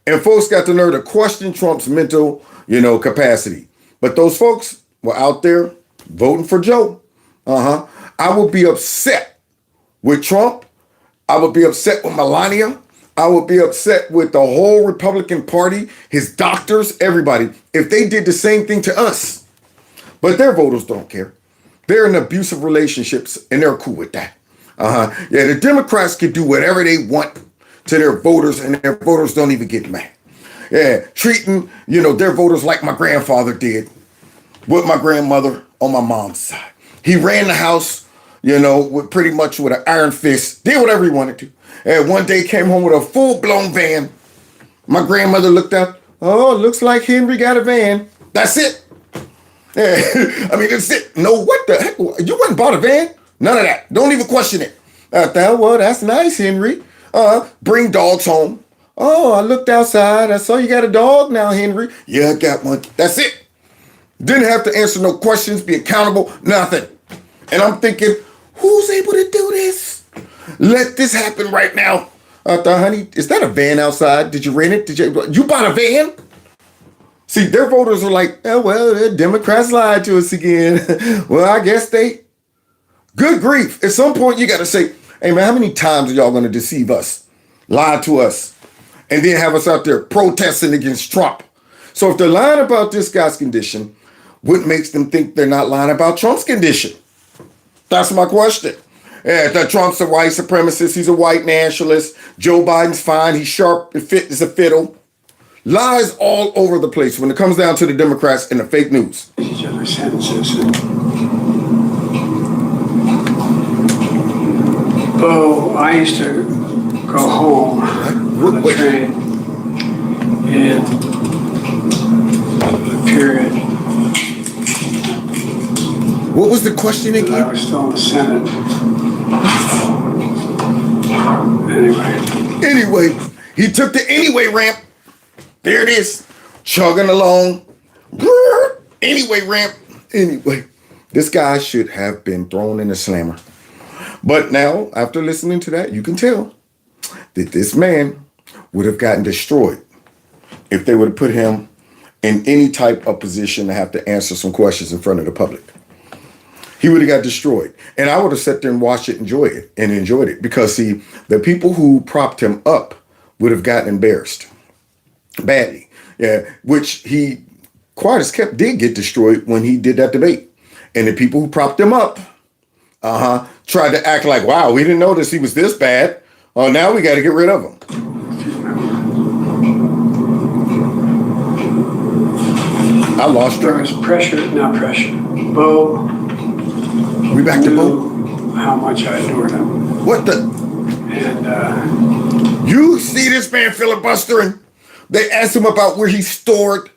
And folks got the nerve to question Trump's mental, capacity. But those folks were out there voting for Joe. I would be upset with Trump. I would be upset with Melania. I would be upset with the whole Republican Party, his doctors, everybody, if they did the same thing to us. But their voters don't care. They're in abusive relationships, and they're cool with that. Yeah, the Democrats can do whatever they want to their voters, and their voters don't even get mad. Yeah, treating, their voters like my grandfather did with my grandmother on my mom's side. He ran the house, with pretty much with an iron fist, did whatever he wanted to. And one day came home with a full-blown van. My grandmother looked up, oh, looks like Henry got a van. That's it. Yeah. I mean, that's it. No, what the heck? You went and bought a van? None of that. Don't even question it. I thought, well, that's nice, Henry. Bring dogs home. Oh, I looked outside. I saw you got a dog now, Henry. Yeah, I got one. That's it. Didn't have to answer no questions, be accountable, nothing. And I'm thinking, who's able to do this? Let this happen right now. I thought, honey, is that a van outside? Did you rent it? You bought a van? See, their voters are like, oh, well, the Democrats lied to us again. Well, I guess good grief. At some point, you got to say, hey, man, how many times are y'all going to deceive us? Lie to us? and then have us out there protesting against Trump. So if they're lying about this guy's condition, what makes them think they're not lying about Trump's condition? That's my question. Yeah, that Trump's a white supremacist. He's a white nationalist. Joe Biden's fine. He's sharp and fit as a fiddle. Lies all over the place when it comes down to the Democrats and the fake news. Each other's sentences. Oh, I used to go home on the train in the period. What was the question again? I was still in the Senate. Anyway, he took the anyway ramp. There it is, chugging along. Anyway ramp. Anyway, this guy should have been thrown in a slammer. But now, after listening to that, you can tell that this man would have gotten destroyed if they would have put him in any type of position to have to answer some questions in front of the public. He would have got destroyed. And I would have sat there and watched it, enjoyed it. Because, see, the people who propped him up would have gotten embarrassed badly. Yeah, which he, quiet as kept, did get destroyed when he did that debate. And the people who propped him up, tried to act like, wow, we didn't notice he was this bad. Oh, now we got to get rid of him. I lost There was pressure, not pressure. Bo. We back to Bo? How much I adored him. What the? And you see this man filibustering? They asked him about where he stored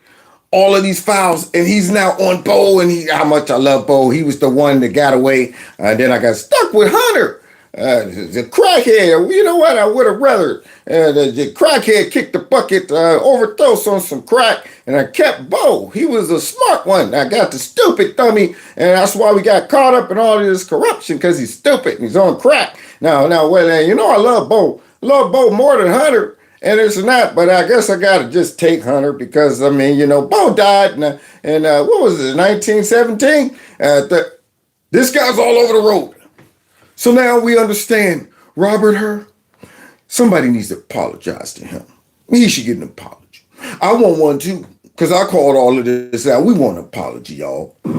all of these files, and he's now on Bo, and how much I love Bo. He was the one that got away, and then I got stuck with Hunter. The crackhead, you know what? I would have rather the crackhead kicked the bucket, overdose on some crack, and I kept Bo. He was a smart one. I got the stupid dummy, and that's why we got caught up in all this corruption, because he's stupid and he's on crack. Now, well, you know I love Bo. I love Bo more than Hunter, and it's not, but I guess I got to just take Hunter because, I mean, you know, Bo died in what was it, 1917? This guy's all over the road. So now we understand Robert Hur. Somebody needs to apologize to him. He should get an apology. I want one too, because I called all of this out. We want an apology, y'all. Maybe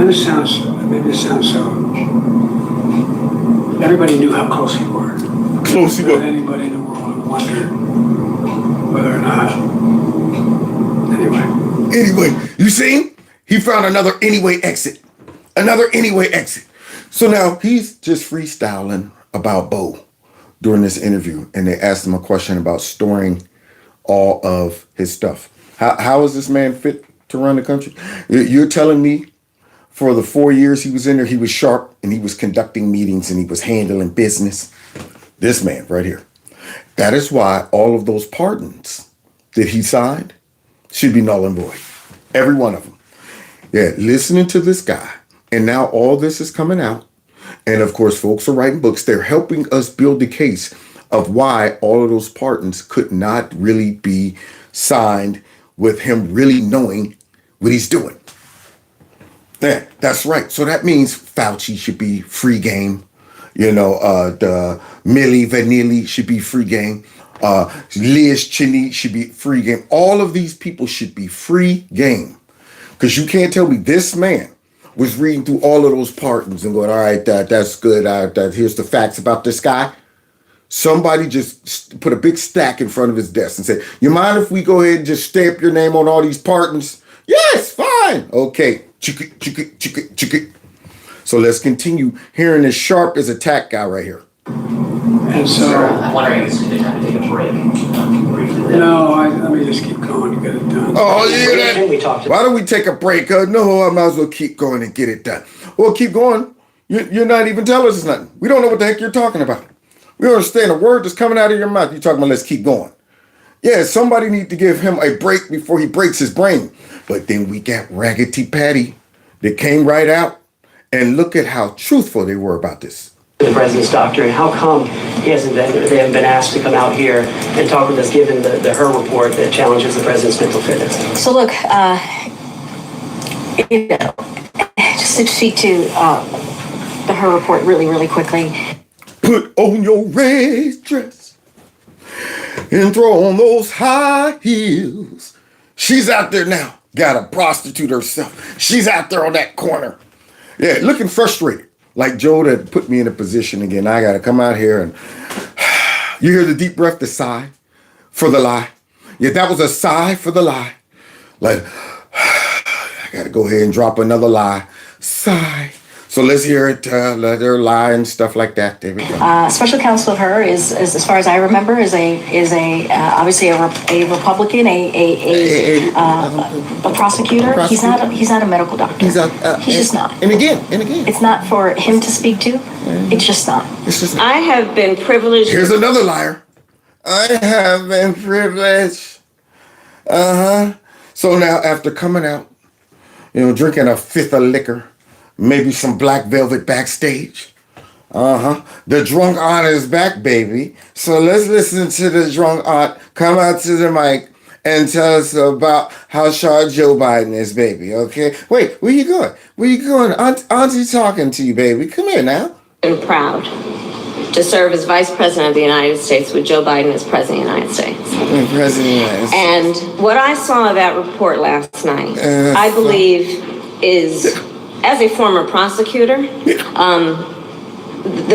it sounds so. Everybody knew how close you were. Close you were. Anybody in the world wondered whether or not. Anyway, you see? He found another anyway exit. Another anyway exit. So now he's just freestyling about Bo during this interview, and they asked him a question about storing all of his stuff. How is this man fit to run the country? You're telling me for the 4 years he was in there, he was sharp and he was conducting meetings and he was handling business? This man right here. That is why all of those pardons that he signed should be null and void. Every one of them. Yeah, listening to this guy. And now all this is coming out. And of course, folks are writing books. They're helping us build the case of why all of those pardons could not really be signed with him really knowing what he's doing. Yeah, that's right. So that means Fauci should be free game. You know, the Milli Vanilli should be free game. Liz Cheney should be free game. All of these people should be free game. Because you can't tell me this man was reading through all of those pardons and going, all right, that's good. Here's the facts about this guy. Somebody just put a big stack in front of his desk and said, you mind if we go ahead and just stamp your name on all these pardons? Yes, fine. Okay. So let's continue hearing this sharp as attack guy right here. And so, I'm wondering if it's a good time to take a break. No, let me just keep going to get it done. Oh, yeah. Why don't we take a break? No, I might as well keep going and get it done. Well, keep going. You're not even telling us nothing. We don't know what the heck you're talking about. We don't understand a word that's coming out of your mouth. You're talking about let's keep going. Yeah, somebody need to give him a break before he breaks his brain. But then we got Raggedy Patty that came right out. And look at how truthful they were about this. The president's doctor, and how come they haven't been asked to come out here and talk with us given the Hur report that challenges the president's mental fitness? So look, just to speak to the Hur report really quickly. Put on your red dress. and throw on those high heels. She's out there now. Got a prostitute herself. She's out there on that corner. Yeah, looking frustrated. Like Joe that put me in a position again. I got to come out here and you hear the deep breath, the sigh for the lie. Yeah, that was a sigh for the lie. Like, I got to go ahead and drop another lie. Sigh. So let's hear it, let her lie and stuff like that. There we go. Special counsel her is, as far as I remember, is obviously a Republican, a prosecutor. He's not a medical doctor. He's just not. And again. It's not for him to speak to. It's just not. I have been privileged. Here's another liar. I have been privileged. So now after coming out, drinking a fifth of liquor, maybe some black velvet backstage. The drunk aunt is back, baby. So let's listen to the drunk aunt come out to the mic and tell us about how sharp Joe Biden is, baby, okay? Wait, where you going? Where you going? Auntie talking to you, baby. Come here now. I'm proud to serve as Vice President of the United States with Joe Biden as President of the United States. And what I saw of that report last night, I believe is... As a former prosecutor, the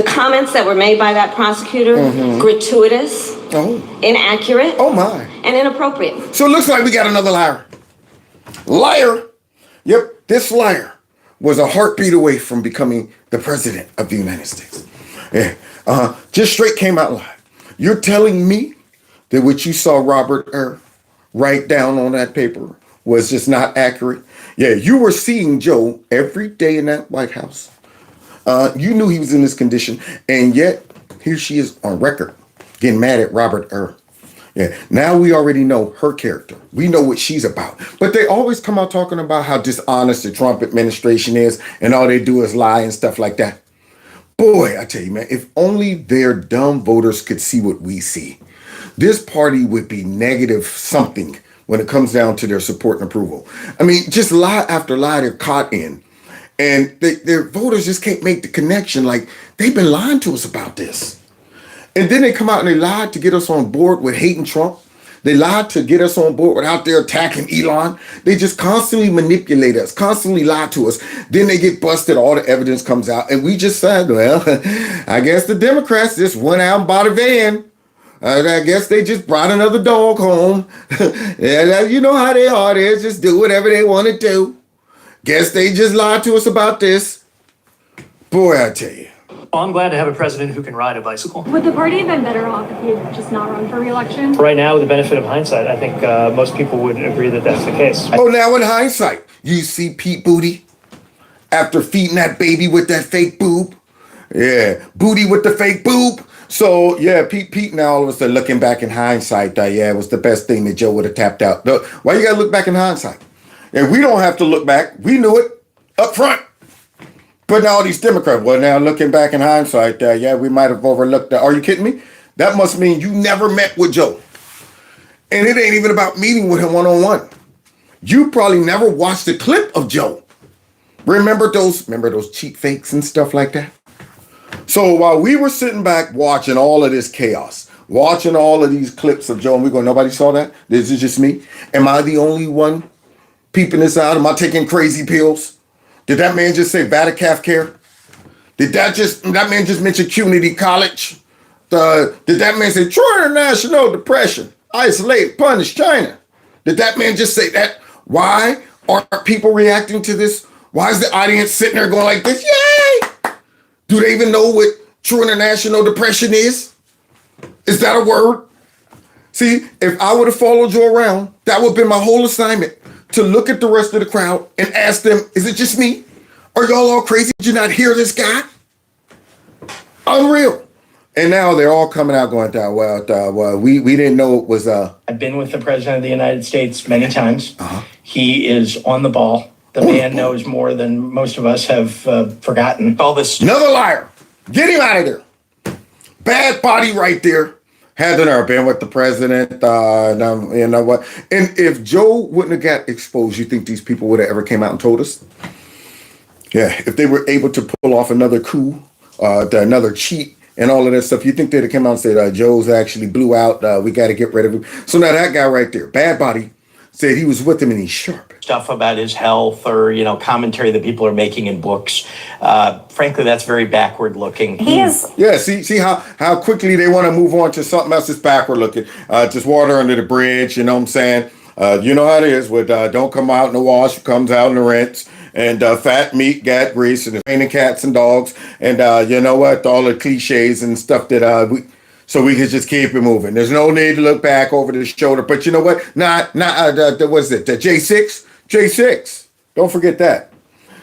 comments that were made by that prosecutor, gratuitous, inaccurate, and inappropriate. So it looks like we got another liar. Liar. Yep, this liar was a heartbeat away from becoming the president of the United States. Yeah, just straight came out live. You're telling me that what you saw Robert write down on that paper was just not accurate? Yeah, you were seeing Joe every day in that White House. You knew he was in this condition, and yet here she is on record getting mad at Robert Yeah, now we already know her character. We know what she's about. But they always come out talking about how dishonest the Trump administration is, and all they do is lie and stuff like that. Boy, I tell you, man, if only their dumb voters could see what we see. This party would be negative something when it comes down to their support and approval. I mean, just lie after lie they're caught in. And their voters just can't make the connection. Like, they've been lying to us about this. And then they come out and they lied to get us on board with hating Trump. They lied to get us on board without their attacking Elon. They just constantly manipulate us, constantly lie to us. Then they get busted, all the evidence comes out. And we just said, well, I guess the Democrats just went out and bought a van. I guess they just brought another dog home. And you know how they are. They just do whatever they want to do. Guess they just lied to us about this. Boy, I tell you. Well, I'm glad to have a president who can ride a bicycle. Would the party have been better off if he had just not run for re-election? Right now, with the benefit of hindsight, I think most people would agree that that's the case. Oh, now in hindsight, you see Pete Booty after feeding that baby with that fake boob. Yeah, Booty with the fake boob. So, yeah, Pete now all of a sudden looking back in hindsight, yeah, it was the best thing that Joe would have tapped out. Why you got to look back in hindsight? And we don't have to look back. We knew it up front. But now all these Democrats, well, now looking back in hindsight, yeah, we might have overlooked that. Are you kidding me? That must mean you never met with Joe. And it ain't even about meeting with him one-on-one. You probably never watched a clip of Joe. Remember those cheap fakes and stuff like that? So while we were sitting back watching all of this chaos, watching all of these clips of Joe, and we go, nobody saw that? This is just me? Am I the only one peeping this out? Am I taking crazy pills? Did that man just say Vatican care? Did that man just mention community college? Did that man say true international depression, isolate, punish China? Did that man just say that? Why are people reacting to this? Why is the audience sitting there going like this? Yay! Do they even know what true international depression is? Is that a word? See, if I would have followed you around, that would have been my whole assignment, to look at the rest of the crowd and ask them, is it just me? Are y'all all crazy? Did you not hear this guy? Unreal. And now they're all coming out going, well, we didn't know it was... I've been with the President of the United States many times. He is on the ball. The man knows more than most of us have forgotten. All this... Another liar. Get him out of there. Bad body right there. Had to never been with the president. You know what? And if Joe wouldn't have got exposed, you think these people would have ever came out and told us? Yeah, if they were able to pull off another coup, another cheat and all of that stuff. You think they'd have come out and said, Joe's actually blew out, we got to get rid of him. So now that guy right there, Bad Body, said he was with him and he's sharp. Stuff about his health or, commentary that people are making in books. Frankly, that's very backward looking. He is. Yeah, see how quickly they want to move on to something else that's backward looking. Just water under the bridge, you know what I'm saying? You know how it is with don't come out in the wash, comes out in the rinse. And fat meat, gat grease, and raining cats and dogs. And you know what? All the cliches and stuff that so we can just keep it moving. There's no need to look back over the shoulder. But you know what? What is it? The J6? J6. Don't forget that.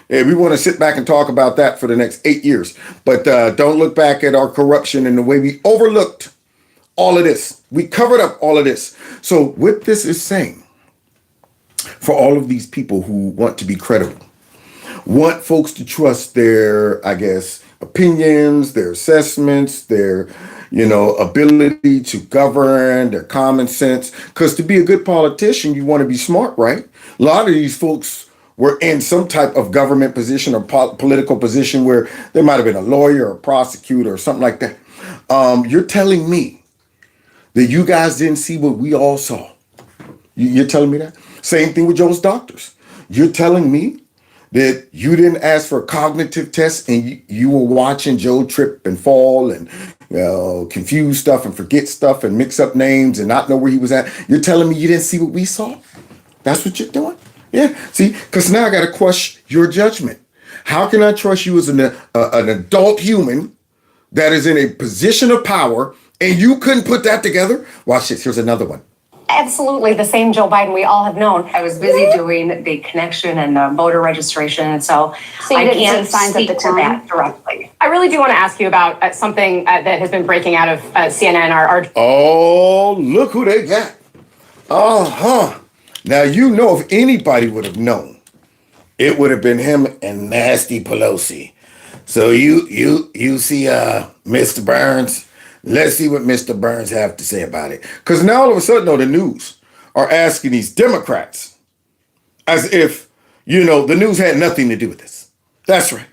Yeah, we want to sit back and talk about that for the next 8 years. But don't look back at our corruption and the way we overlooked all of this. We covered up all of this. So what this is saying, for all of these people who want to be credible, want folks to trust their, I guess, opinions, their assessments, their, ability to govern, their common sense. Because to be a good politician, you want to be smart, right? A lot of these folks were in some type of government position or political position where they might have been a lawyer or a prosecutor or something like that. You're telling me that you guys didn't see what we all saw. You're telling me that? Same thing with Joe's doctors. You're telling me that you didn't ask for a cognitive test and you were watching Joe trip and fall and confuse stuff and forget stuff and mix up names and not know where he was at. You're telling me you didn't see what we saw? That's what you're doing? Yeah. See, because now I got to question your judgment. How can I trust you as an adult human that is in a position of power and you couldn't put that together? Watch this. Here's another one. Absolutely the same Joe Biden we all have known. I was busy doing the connection and the voter registration, and so you I didn't can't see signs of speak to decline? that directly. I really do want to ask you about something that has been breaking out of CNN. Oh, look who they got. Uh-huh. Now, if anybody would have known, it would have been him and Nasty Pelosi. So you see Mr. Burns. Let's see what Mr. Burns have to say about it. Because now all of a sudden, the news are asking these Democrats as if, the news had nothing to do with this. That's right.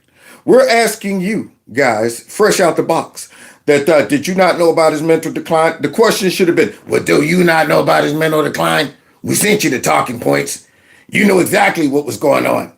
We're asking you guys, fresh out the box, that did you not know about his mental decline? The question should have been, well, do you not know about his mental decline? We sent you the talking points. You know exactly what was going on.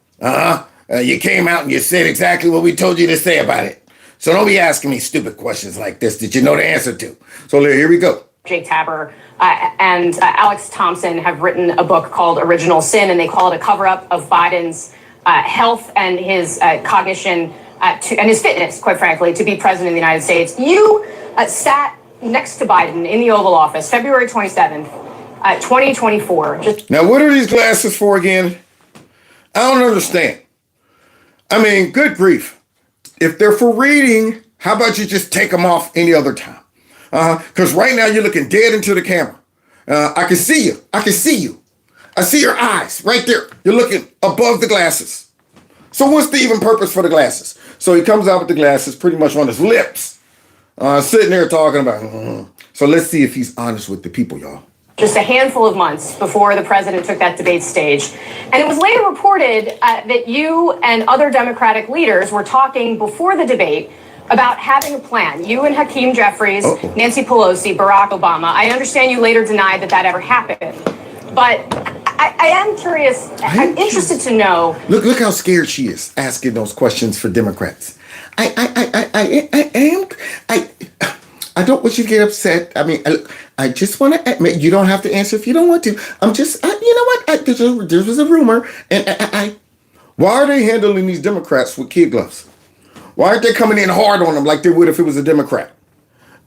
You came out and you said exactly what we told you to say about it. So don't be asking me stupid questions like this that you know the answer to. So here we go. Jake Tapper and Alex Thompson have written a book called Original Sin, and they call it a cover-up of Biden's health and his cognition and his fitness, quite frankly, to be president of the United States. You sat next to Biden in the Oval Office, February 27th, 2024. Now, what are these glasses for again? I don't understand. I mean, good grief. If they're for reading, how about you just take them off any other time? Because right now you're looking dead into the camera. I can see you. I can see you. I see your eyes right there. You're looking above the glasses. So what's the even purpose for the glasses? So he comes out with the glasses pretty much on his lips, sitting there talking about, So let's see if he's honest with the people, y'all. Just a handful of months before the president took that debate stage. And it was later reported that you and other Democratic leaders were talking before the debate about having a plan. You and Hakeem Jeffries, Nancy Pelosi, Barack Obama. I understand you later denied that ever happened. But I am curious, I'm interested to know. Look how scared she is asking those questions for Democrats. I don't want you to get upset. I mean, I just want to admit, you don't have to answer if you don't want to. I'm just, you know what? There was a rumor. And why are they handling these Democrats with kid gloves? Why aren't they coming in hard on them like they would if it was a Democrat?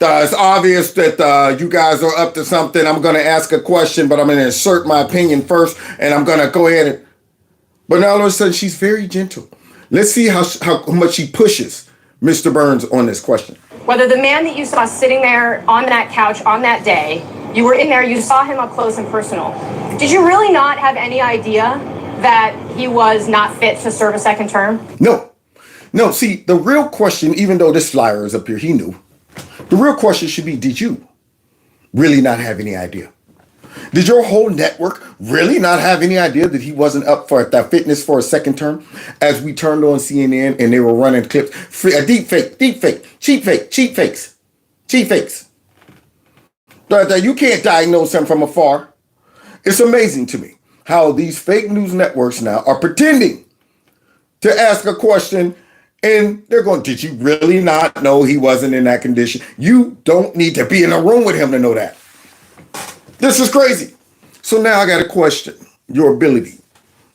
It's obvious that you guys are up to something. I'm going to ask a question, but I'm going to insert my opinion first. And I'm going to go ahead and... But now all of a sudden, she's very gentle. Let's see how much she pushes Mr. Burns on this question. Whether the man that you saw sitting there on that couch on that day, you were in there, you saw him up close and personal. Did you really not have any idea that he was not fit to serve a second term? No, see, the real question, even though this flyer is up here, he knew. The real question should be, did you really not have any idea? Did your whole network really not have any idea that he wasn't up for that fitness for a second term? As we turned on CNN and they were running clips, deep fake, cheap fakes. That you can't diagnose him from afar. It's amazing to me how these fake news networks now are pretending to ask a question and they're going, did you really not know he wasn't in that condition? You don't need to be in a room with him to know that. This is crazy. So now I got to question your ability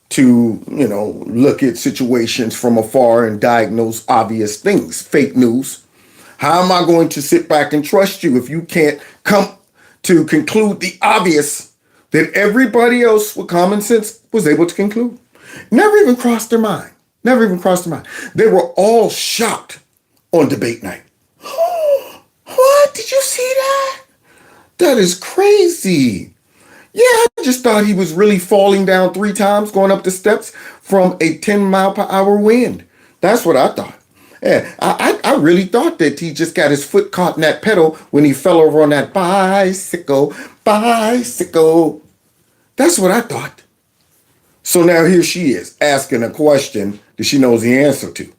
to, look at situations from afar and diagnose obvious things, fake news. How am I going to sit back and trust you if you can't come to conclude the obvious that everybody else with common sense was able to conclude? Never even crossed their mind. They were all shocked on debate night. What? Did you see that? That is crazy. Yeah, I just thought he was really falling down 3 times going up the steps from a 10-mile-per-hour wind. That's what I thought. Yeah, I really thought that he just got his foot caught in that pedal when he fell over on that bicycle. That's what I thought. So now here she is asking a question that she knows the answer to.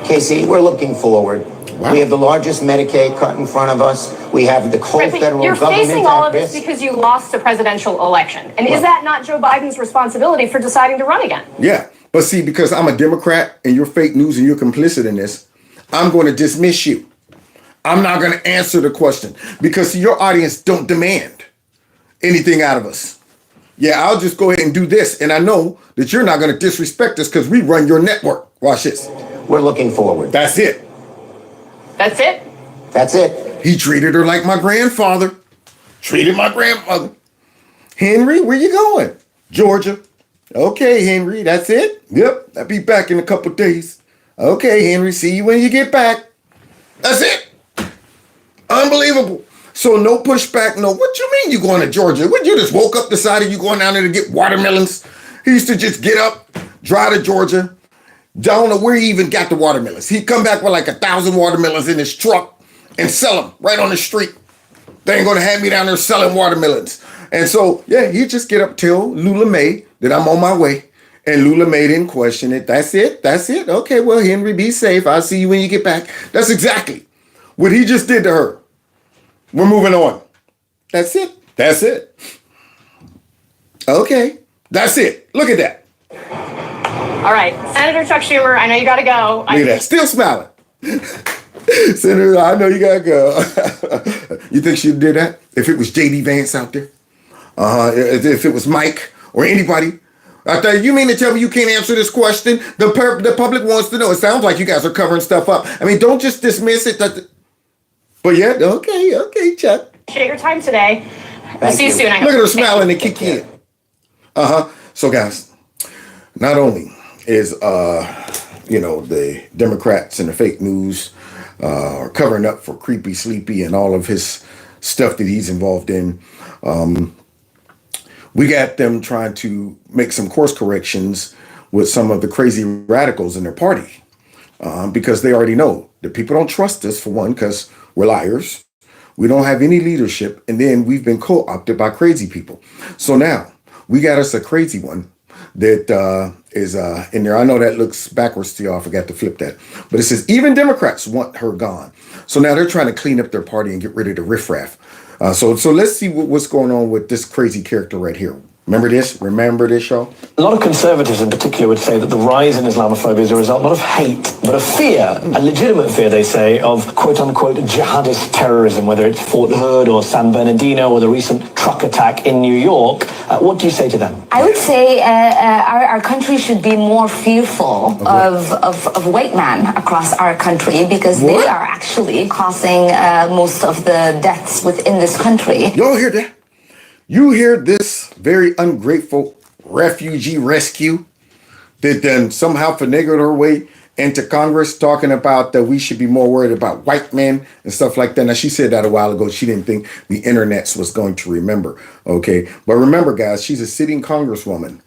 Casey, we're looking forward. Wow. We have the largest Medicaid cut in front of us. We have the whole federal You're government. facing all of this because you lost the presidential election. And is that not Joe Biden's responsibility for deciding to run again? Yeah, but see, because I'm a Democrat and you're fake news and you're complicit in this, I'm going to dismiss you. I'm not going to answer the question because see, your audience don't demand anything out of us. Yeah, I'll just go ahead and do this. And I know that you're not going to disrespect us because we run your network. Watch this. We're looking forward. That's it. That's it? That's it. He treated her like my grandfather. Treated my grandmother. Henry, where you going? Georgia. Okay, Henry, that's it? Yep, I'll be back in a couple days. Okay, Henry, see you when you get back. That's it. Unbelievable. So no pushback, no. What you mean you going to Georgia? What, you just woke up, decided you going down there to get watermelons? He used to just get up, drive to Georgia. Don't know where he even got the watermelons. He'd come back with like 1,000 watermelons in his truck and sell them right on the street. They ain't gonna have me down there selling watermelons. And so, yeah, he'd just get up, tell Lula May that I'm on my way. And Lula May didn't question it. That's it. Okay, well, Henry, be safe. I'll see you when you get back. That's exactly what he just did to her. We're moving on. That's it. Okay, that's it. Look at that. All right, Senator Chuck Schumer, I know you got to go. Look at that, still smiling. Senator, I know you got to go. You think she did that? If it was J.D. Vance out there? If it was Mike or anybody? I thought, you mean to tell me you can't answer this question? The public wants to know. It sounds like you guys are covering stuff up. I mean, don't just dismiss it. But yeah, okay, Chuck. Appreciate your time today. We'll see you soon. Look at her smiling and kick in. So guys, not only is the Democrats and the fake news are covering up for Creepy Sleepy and all of his stuff that he's involved in. We got them trying to make some course corrections with some of the crazy radicals in their party because they already know that people don't trust us, for one, because we're liars. We don't have any leadership. And then we've been co-opted by crazy people. So now we got us a crazy one that is in there. I know that looks backwards to y'all. I forgot to flip that. But it says, even Democrats want her gone. So now they're trying to clean up their party and get rid of the riffraff. So let's see what's going on with this crazy character right here. Remember this, y'all? A lot of conservatives in particular would say that the rise in Islamophobia is a result not of hate, but of fear, a legitimate fear, they say, of quote-unquote jihadist terrorism, whether it's Fort Hood or San Bernardino or the recent truck attack in New York. What do you say to them? I would say our country should be more fearful of white men across our country because they are actually causing most of the deaths within this country. Y'all hear that? You hear this very ungrateful refugee rescue that then somehow finagled her way into Congress talking about that we should be more worried about white men and stuff like that. Now, she said that a while ago. She didn't think the internet was going to remember. Okay. But remember, guys, she's a sitting congresswoman.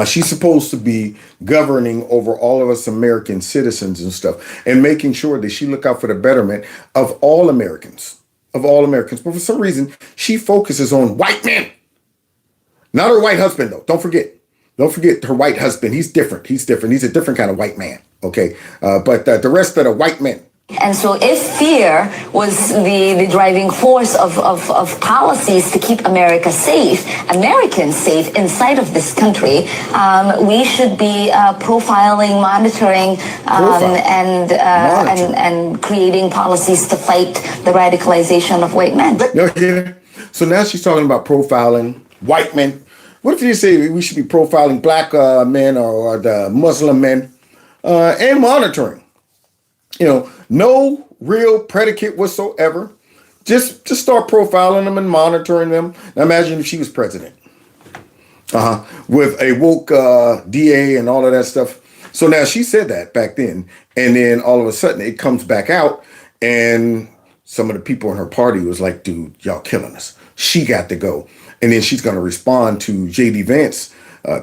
She's supposed to be governing over all of us American citizens and stuff and making sure that she look out for the betterment of all Americans. But for some reason, she focuses on white men. Not her white husband, though. Don't forget. Don't forget her white husband. He's different. He's different. He's a different kind of white man. Okay. But the rest of the white men. And so if fear was the driving force of policies to keep America safe, Americans safe inside of this country, we should be profiling, monitoring, and creating policies to fight the radicalization of white men. Okay. So now she's talking about profiling white men. What if you say we should be profiling black men or the Muslim men and monitoring? You know, no real predicate whatsoever. Just start profiling them and monitoring them. Now imagine if she was president. With a woke DA and all of that stuff. So now she said that back then. And then all of a sudden it comes back out. And some of the people in her party was like, dude, y'all killing us. She got to go. And then she's going to respond to J.D. Vance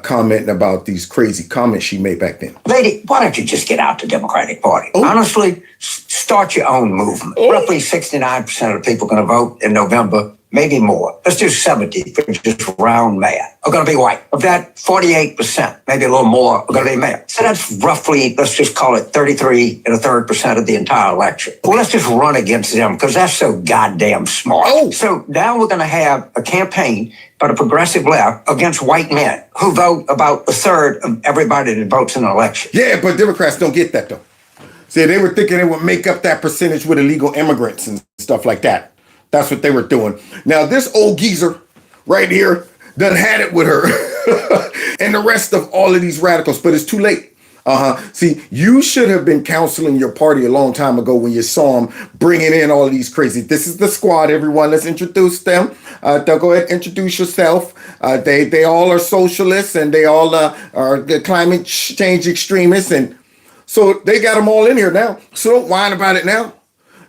commenting about these crazy comments she made back then. Lady, why don't you just get out the Democratic Party? Honestly, start your own movement. Roughly 69% of the people going to vote in November, maybe more. Let's do 70 for just round math. Are going to be white. Of that, 48%, maybe a little more, are going to be male. So that's roughly, let's just call it 33.33% of the entire election. Well, let's just run against them because that's so goddamn smart. So now we're going to have a campaign by the progressive left against white men who vote about a third of everybody that votes in an election. Yeah, but Democrats don't get that, though. See, they were thinking they would make up that percentage with illegal immigrants and stuff like that. That's what they were doing. Now, this old geezer right here done had it with her and the rest of all of these radicals, but it's too late. See, you should have been counseling your party a long time ago when you saw them bringing in all of these crazy. This is the squad, everyone. Let's introduce them. They'll go ahead and introduce yourself. They all are socialists and they all are the climate change extremists. And so they got them all in here now. So don't whine about it now.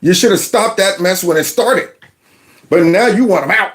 You should have stopped that mess when it started. But now you want them out.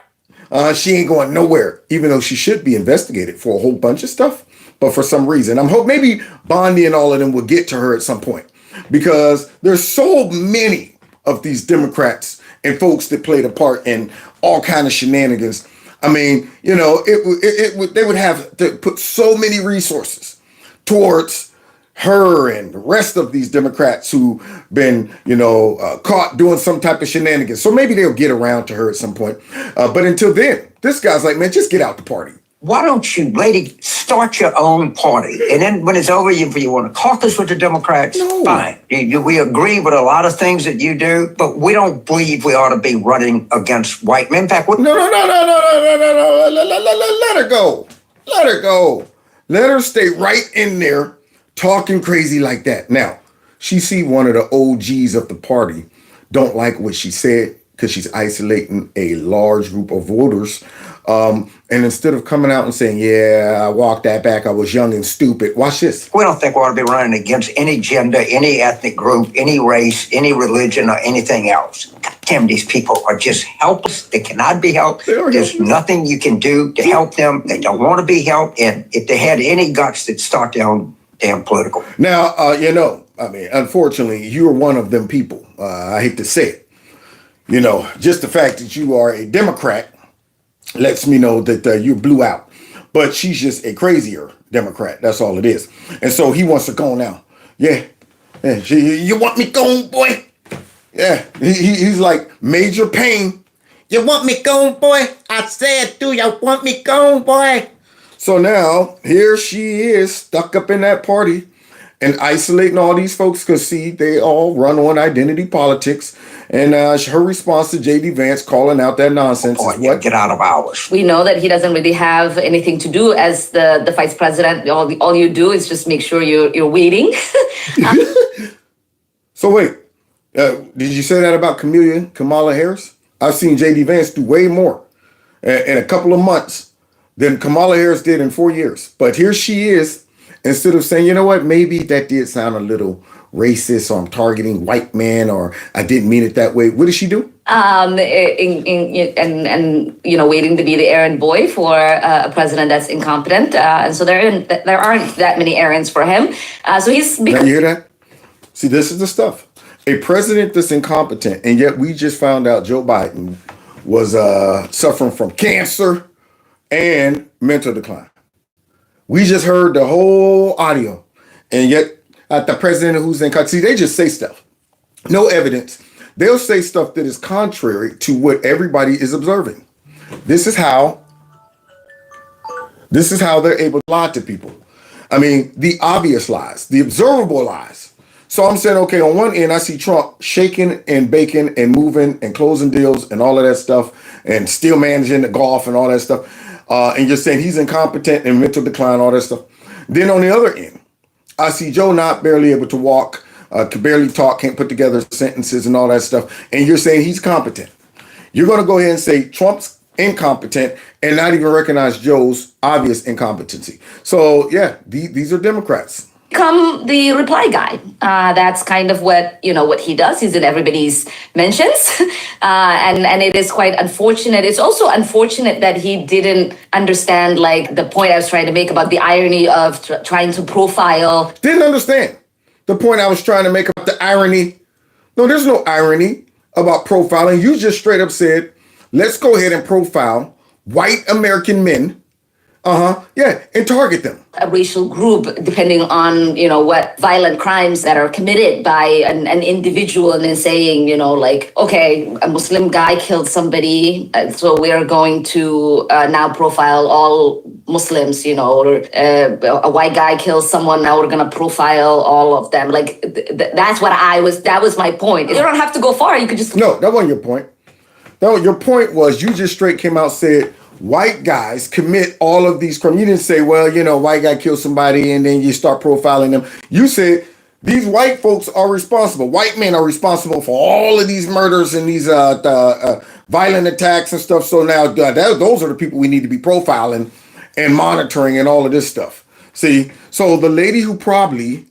She ain't going nowhere, even though she should be investigated for a whole bunch of stuff. But for some reason, I'm hoping maybe Bondi and all of them will get to her at some point, because there's so many of these Democrats and folks that played a part in all kind of shenanigans. I mean, you know, they would have to put so many resources towards her and the rest of these Democrats who've been, you know, caught doing some type of shenanigans. So maybe they'll get around to her at some point. But until then, this guy's like, man, just get out the party. Why don't you, lady, start your own party? And then when it's over, if you want to caucus with the Democrats, fine. We agree with a lot of things that you do, but we don't believe we ought to be running against white men. In fact, no. Let her go. Let her go. Let her stay right in there talking crazy like that. Now, she see one of the OGs of the party don't like what she said because she's isolating a large group of voters. And instead of coming out and saying, yeah, I walked that back, I was young and stupid. Watch this. We don't think we ought to be running against any gender, any ethnic group, any race, any religion, or anything else. God damn, these people are just helpless. They cannot be helped. There's nothing you can do to help them. They don't want to be helped. And if they had any guts, they'd start their own damn political. Now, you know, I mean, unfortunately, you're one of them people. I hate to say it. You know, just the fact that you are a Democrat lets me know that you blew out. But she's just a crazier Democrat. That's all it is. And so he wants to go now. Yeah. You want me gone, boy? Yeah. He's like Major Payne. You want me gone, boy? I said, do you want me gone, boy? So now here she is stuck up in that party and isolating all these folks because, see, they all run on identity politics. And her response to J.D. Vance calling out that nonsense is what? Get out of ours. We know that he doesn't really have anything to do as the vice president. All you do is just make sure you're waiting. So wait, did you say that about Kamala Harris? I've seen J.D. Vance do way more in a couple of months than Kamala Harris did in 4 years. But here she is, instead of saying, you know what, maybe that did sound a little racist, or I'm targeting white men, or I didn't mean it that way. What did she do? And you know, waiting to be the errand boy for a president that's incompetent. And so there aren't that many errands for him. So he's. Now you hear that? See, this is the stuff. A president that's incompetent, and yet we just found out Joe Biden was suffering from cancer and mental decline. We just heard the whole audio, and yet the president who's in custody, they just say stuff. No evidence. They'll say stuff that is contrary to what everybody is observing. This is how they're able to lie to people. I mean, the obvious lies, the observable lies. So I'm saying, okay, on one end, I see Trump shaking and baking and moving and closing deals and all of that stuff and still managing the golf and all that stuff. And you're saying he's incompetent and mental decline, all that stuff. Then on the other end, I see Joe not barely able to walk, can barely talk, can't put together sentences and all that stuff. And you're saying he's competent. You're going to go ahead and say Trump's incompetent and not even recognize Joe's obvious incompetency. So yeah, these are Democrats. Become the reply guy. That's kind of what he does. He's in everybody's mentions, and it is quite unfortunate. It's also unfortunate that he didn't understand like the point I was trying to make about the irony of trying to profile. Didn't understand the point I was trying to make about the irony. No, there's no irony about profiling. You just straight up said, let's go ahead and profile white American men. And target them. A racial group, depending on, what violent crimes that are committed by an individual, and then saying, like, okay, a Muslim guy killed somebody, so we are going to now profile all Muslims, or a white guy kills someone, now we're going to profile all of them. Like, that's what that was my point. You don't have to go far, you could just... No, that wasn't your point. No, your point was you just straight came out and said, white guys commit all of these crimes. You didn't say, well, white guy killed somebody and then you start profiling them. You said these white folks are responsible. White men are responsible for all of these murders and these violent attacks and stuff. So now those are the people we need to be profiling and monitoring and all of this stuff. See, so the lady who probably,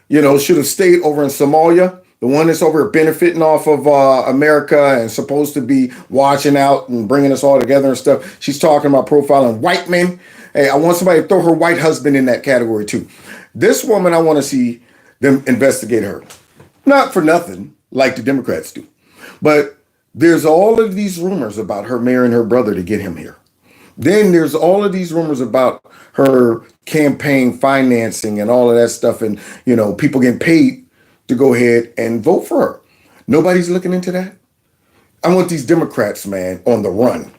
should have stayed over in Somalia, the one that's over benefiting off of America and supposed to be watching out and bringing us all together and stuff. She's talking about profiling white men. Hey, I want somebody to throw her white husband in that category too. This woman, I want to see them investigate her. Not for nothing, like the Democrats do. But there's all of these rumors about her marrying her brother to get him here. Then there's all of these rumors about her campaign financing and all of that stuff. And, people getting paid to go ahead and vote for her. Nobody's looking into that. I want these Democrats, man, on the run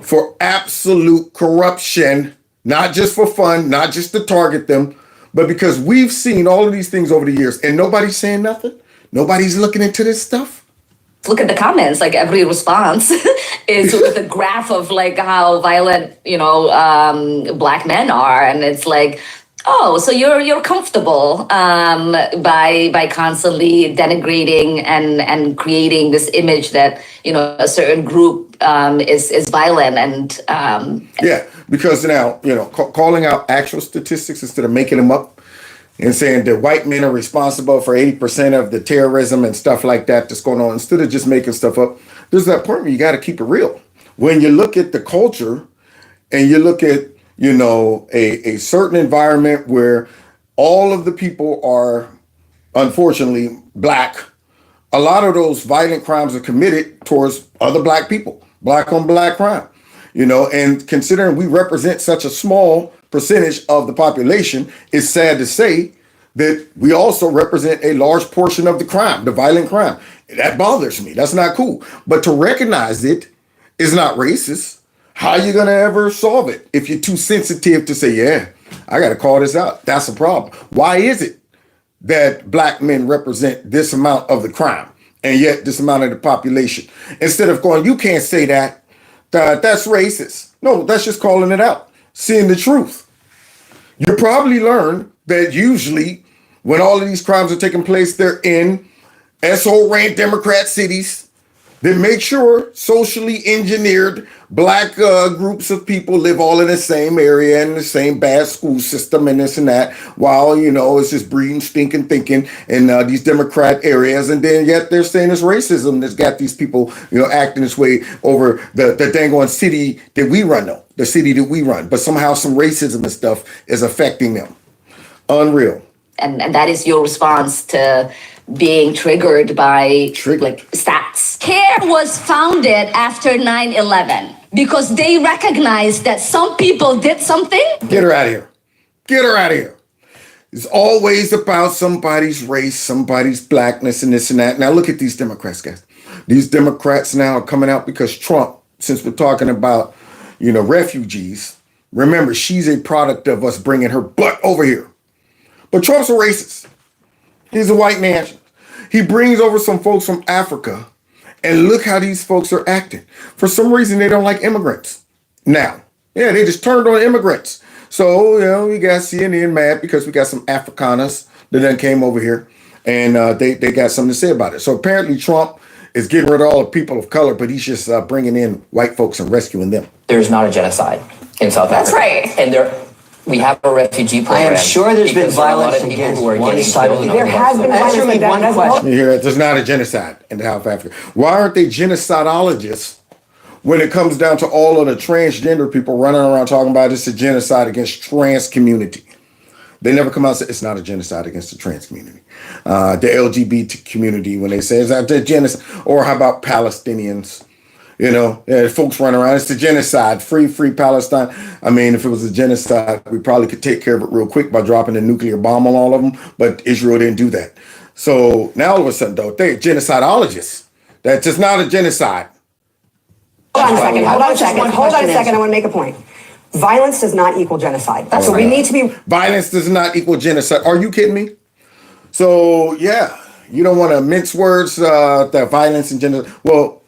for absolute corruption, not just for fun, not just to target them, but because we've seen all of these things over the years and nobody's saying nothing. Nobody's looking into this stuff. Look at the comments, like every response is with a graph of like how violent, black men are. And it's like, oh, so you're comfortable by constantly denigrating and creating this image that a certain group is violent and yeah, because now calling out actual statistics instead of making them up and saying that white men are responsible for 80% of the terrorism and stuff like that that's going on instead of just making stuff up. There's that point where you got to keep it real. When you look at the culture and you look at a certain environment where all of the people are, unfortunately, black, a lot of those violent crimes are committed towards other black people, black on black crime, and considering we represent such a small percentage of the population, it's sad to say that we also represent a large portion of the crime, the violent crime. That bothers me. That's not cool. But to recognize it is not racist. How are you going to ever solve it if you're too sensitive to say, yeah, I got to call this out? That's a problem. Why is it that black men represent this amount of the crime and yet this amount of the population? Instead of going, you can't say that, that's racist. No, that's just calling it out, seeing the truth. You probably learn that usually when all of these crimes are taking place, they're in SO-ran Democrat cities. Then make sure socially engineered black groups of people live all in the same area and the same bad school system and this and that, while, it's just breeding, stinking thinking in these Democrat areas. And then yet they're saying it's racism that's got these people, acting this way over the dang on city that we run, though, the city that we run. But somehow some racism and stuff is affecting them. Unreal. And that is your response to being triggered by like stats. CARE was founded after 9/11 because they recognize that some people did something. Get her out of here. Get her out of here. It's always about somebody's race, somebody's blackness, and this and that. Now look at these Democrats, guys. These Democrats now are coming out because Trump, since we're talking about, refugees, remember, she's a product of us bringing her butt over here. But Trump's a racist. He's a white nationalist. He brings over some folks from Africa, and look how these folks are acting. For some reason, they don't like immigrants. Now, they just turned on immigrants. So, we got CNN mad because we got some Afrikaners that then came over here, and they got something to say about it. So apparently Trump is getting rid of all the people of color, but he's just bringing in white folks and rescuing them. There's not a genocide in South Africa. That's right. And we have a refugee program. I am sure there's been violence against one side or the other. There has been Answer violence. me one question. You hear it? There's not a genocide in South Africa. Why aren't they genocidologists when it comes down to all of the transgender people running around talking about it's a genocide against trans community? They never come out and say it's not a genocide against the trans community. The LGBT community, when they say it's not a genocide, or how about Palestinians? Folks run around, it's a genocide, free Palestine. I mean, if it was a genocide, we probably could take care of it real quick by dropping a nuclear bomb on all of them, but Israel didn't do that. So now all of a sudden, though, they're genocidologists. That's just not a genocide. Hold on a second. I want to make a point. Violence does not equal genocide. So we need to be. Violence does not equal genocide. Are you kidding me? So, you don't want to mince words, that violence and genocide. Well,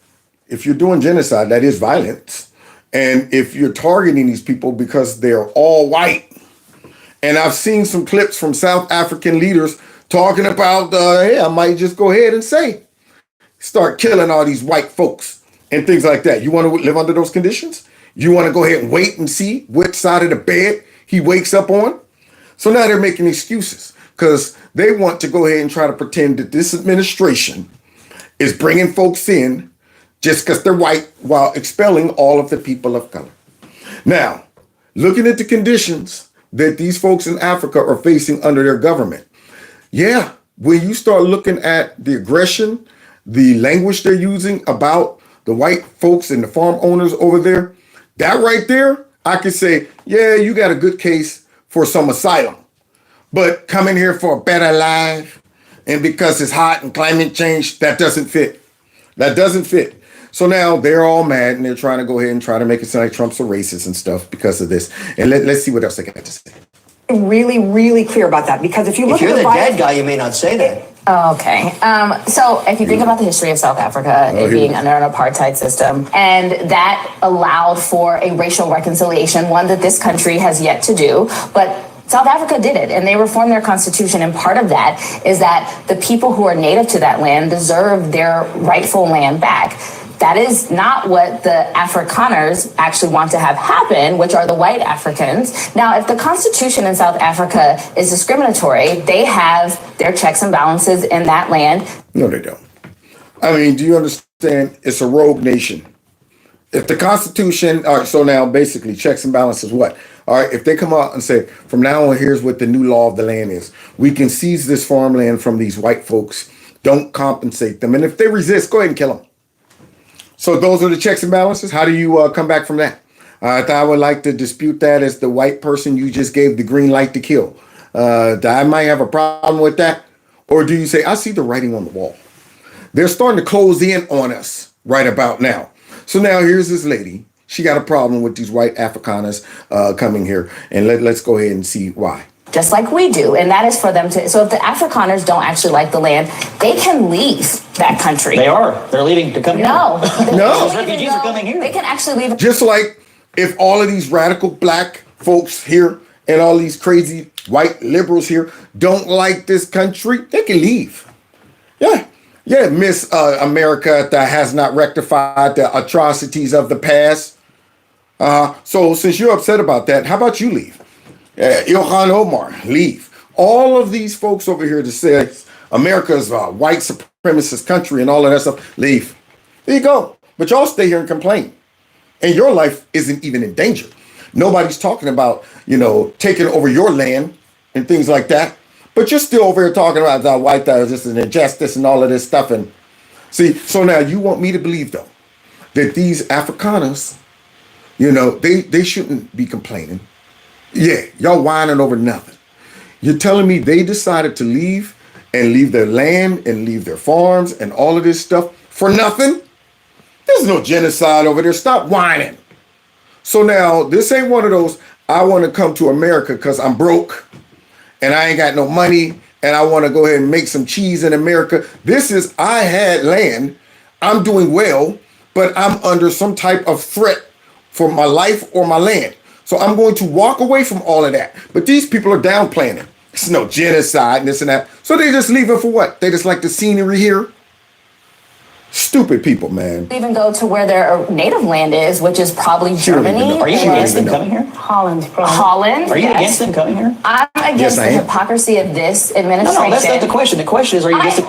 if you're doing genocide, that is violence. And if you're targeting these people because they're all white, and I've seen some clips from South African leaders talking about, hey, I might just go ahead and start killing all these white folks and things like that. You want to live under those conditions? You want to go ahead and wait and see which side of the bed he wakes up on? So now they're making excuses because they want to go ahead and try to pretend that this administration is bringing folks in just because they're white while expelling all of the people of color. Now, looking at the conditions that these folks in Africa are facing under their government, when you start looking at the aggression, the language they're using about the white folks and the farm owners over there, that right there, I could say, you got a good case for some asylum. But coming here for a better life, and because it's hot and climate change, that doesn't fit. That doesn't fit. So now they're all mad and they're trying to go ahead and try to make it sound like Trump's a racist and stuff because of this. And let's see what else they got to say. Really, really clear about that, because if you look If at you're the the dead guy, you may not say that. Okay. So if you think about the history of South Africa, it being under an apartheid system, and that allowed for a racial reconciliation, one that this country has yet to do, but South Africa did it, and they reformed their constitution, and part of that is that the people who are native to that land deserve their rightful land back. That is not what the Afrikaners actually want to have happen, which are the white Africans. Now, if the constitution in South Africa is discriminatory, they have their checks and balances in that land. No, they don't. I mean, do you understand? It's a rogue nation. If the Constitution, all right, so now basically checks and balances what? All right, if they come out and say, from now on, here's what the new law of the land is. We can seize this farmland from these white folks. Don't compensate them. And if they resist, go ahead and kill them. So those are the checks and balances. How do you come back from that? I would like to dispute that as the white person you just gave the green light to kill. I might have a problem with that. Or do you say, I see the writing on the wall. They're starting to close in on us right about now. So now here's this lady. She got a problem with these white Afrikaners coming here. And let's go ahead and see why. Just like we do, and that is for them to. So if the Afrikaners don't actually like the land, they can leave that country. They are. They're leaving to come here. No. No. Refugees are coming here. They can actually leave. Just like if all of these radical black folks here and all these crazy white liberals here don't like this country, they can leave. Yeah, Miss America that has not rectified the atrocities of the past. So since you're upset about that, how about you leave? Ilhan Omar, leave. All of these folks over here to say America's a white supremacist country and all of that stuff, leave. There you go. But y'all stay here and complain. And your life isn't even in danger. Nobody's talking about, taking over your land and things like that. But you're still over here talking about the white this and injustice and all of this stuff. And see, so now you want me to believe, though, that these Afrikaners You know, they shouldn't be complaining. Yeah, y'all whining over nothing. You're telling me they decided to leave and leave their land and leave their farms and all of this stuff for nothing? There's no genocide over there. Stop whining. So now this ain't one of those, I want to come to America because I'm broke and I ain't got no money and I want to go ahead and make some cheese in America. This is, I had land, I'm doing well, but I'm under some type of threat for my life or my land. So I'm going to walk away from all of that. But these people are downplaying it. It's no genocide and this and that. So they just leaving for what? They just like the scenery here? Stupid people, man. Even go to where their native land is, which is probably Germany. Are you against them coming here? Holland. Holland. Are you yes. against them coming here? I'm against the hypocrisy of this administration. No, that's not the question. The question is, are you against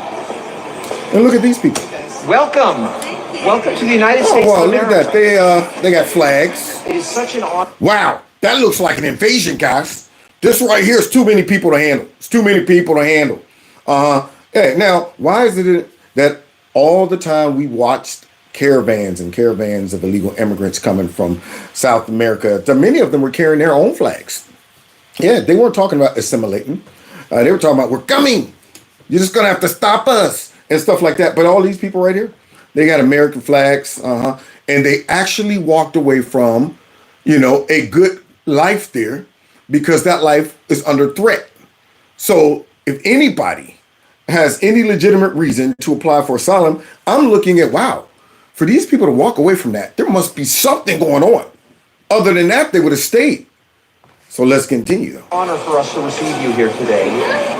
And look at these people. Welcome. Welcome to the United States Oh, wow, of look America. at that. They got flags. It is such an honor. Wow, that looks like an invasion, guys. This right here is too many people to handle. It's too many people to handle. Hey, now, why is it that all the time we watched caravans and caravans of illegal immigrants coming from South America, many of them were carrying their own flags. Yeah, they weren't talking about assimilating. They were talking about, we're coming. You're just going to have to stop us and stuff like that. But all these people right here, they got American flags. And they actually walked away from, you know, a good life there because that life is under threat. So if anybody has any legitimate reason to apply for asylum, I'm looking at, wow, for these people to walk away from that, there must be something going on. Other than that, they would have stayed. So let's continue. Honor for us to receive you here today,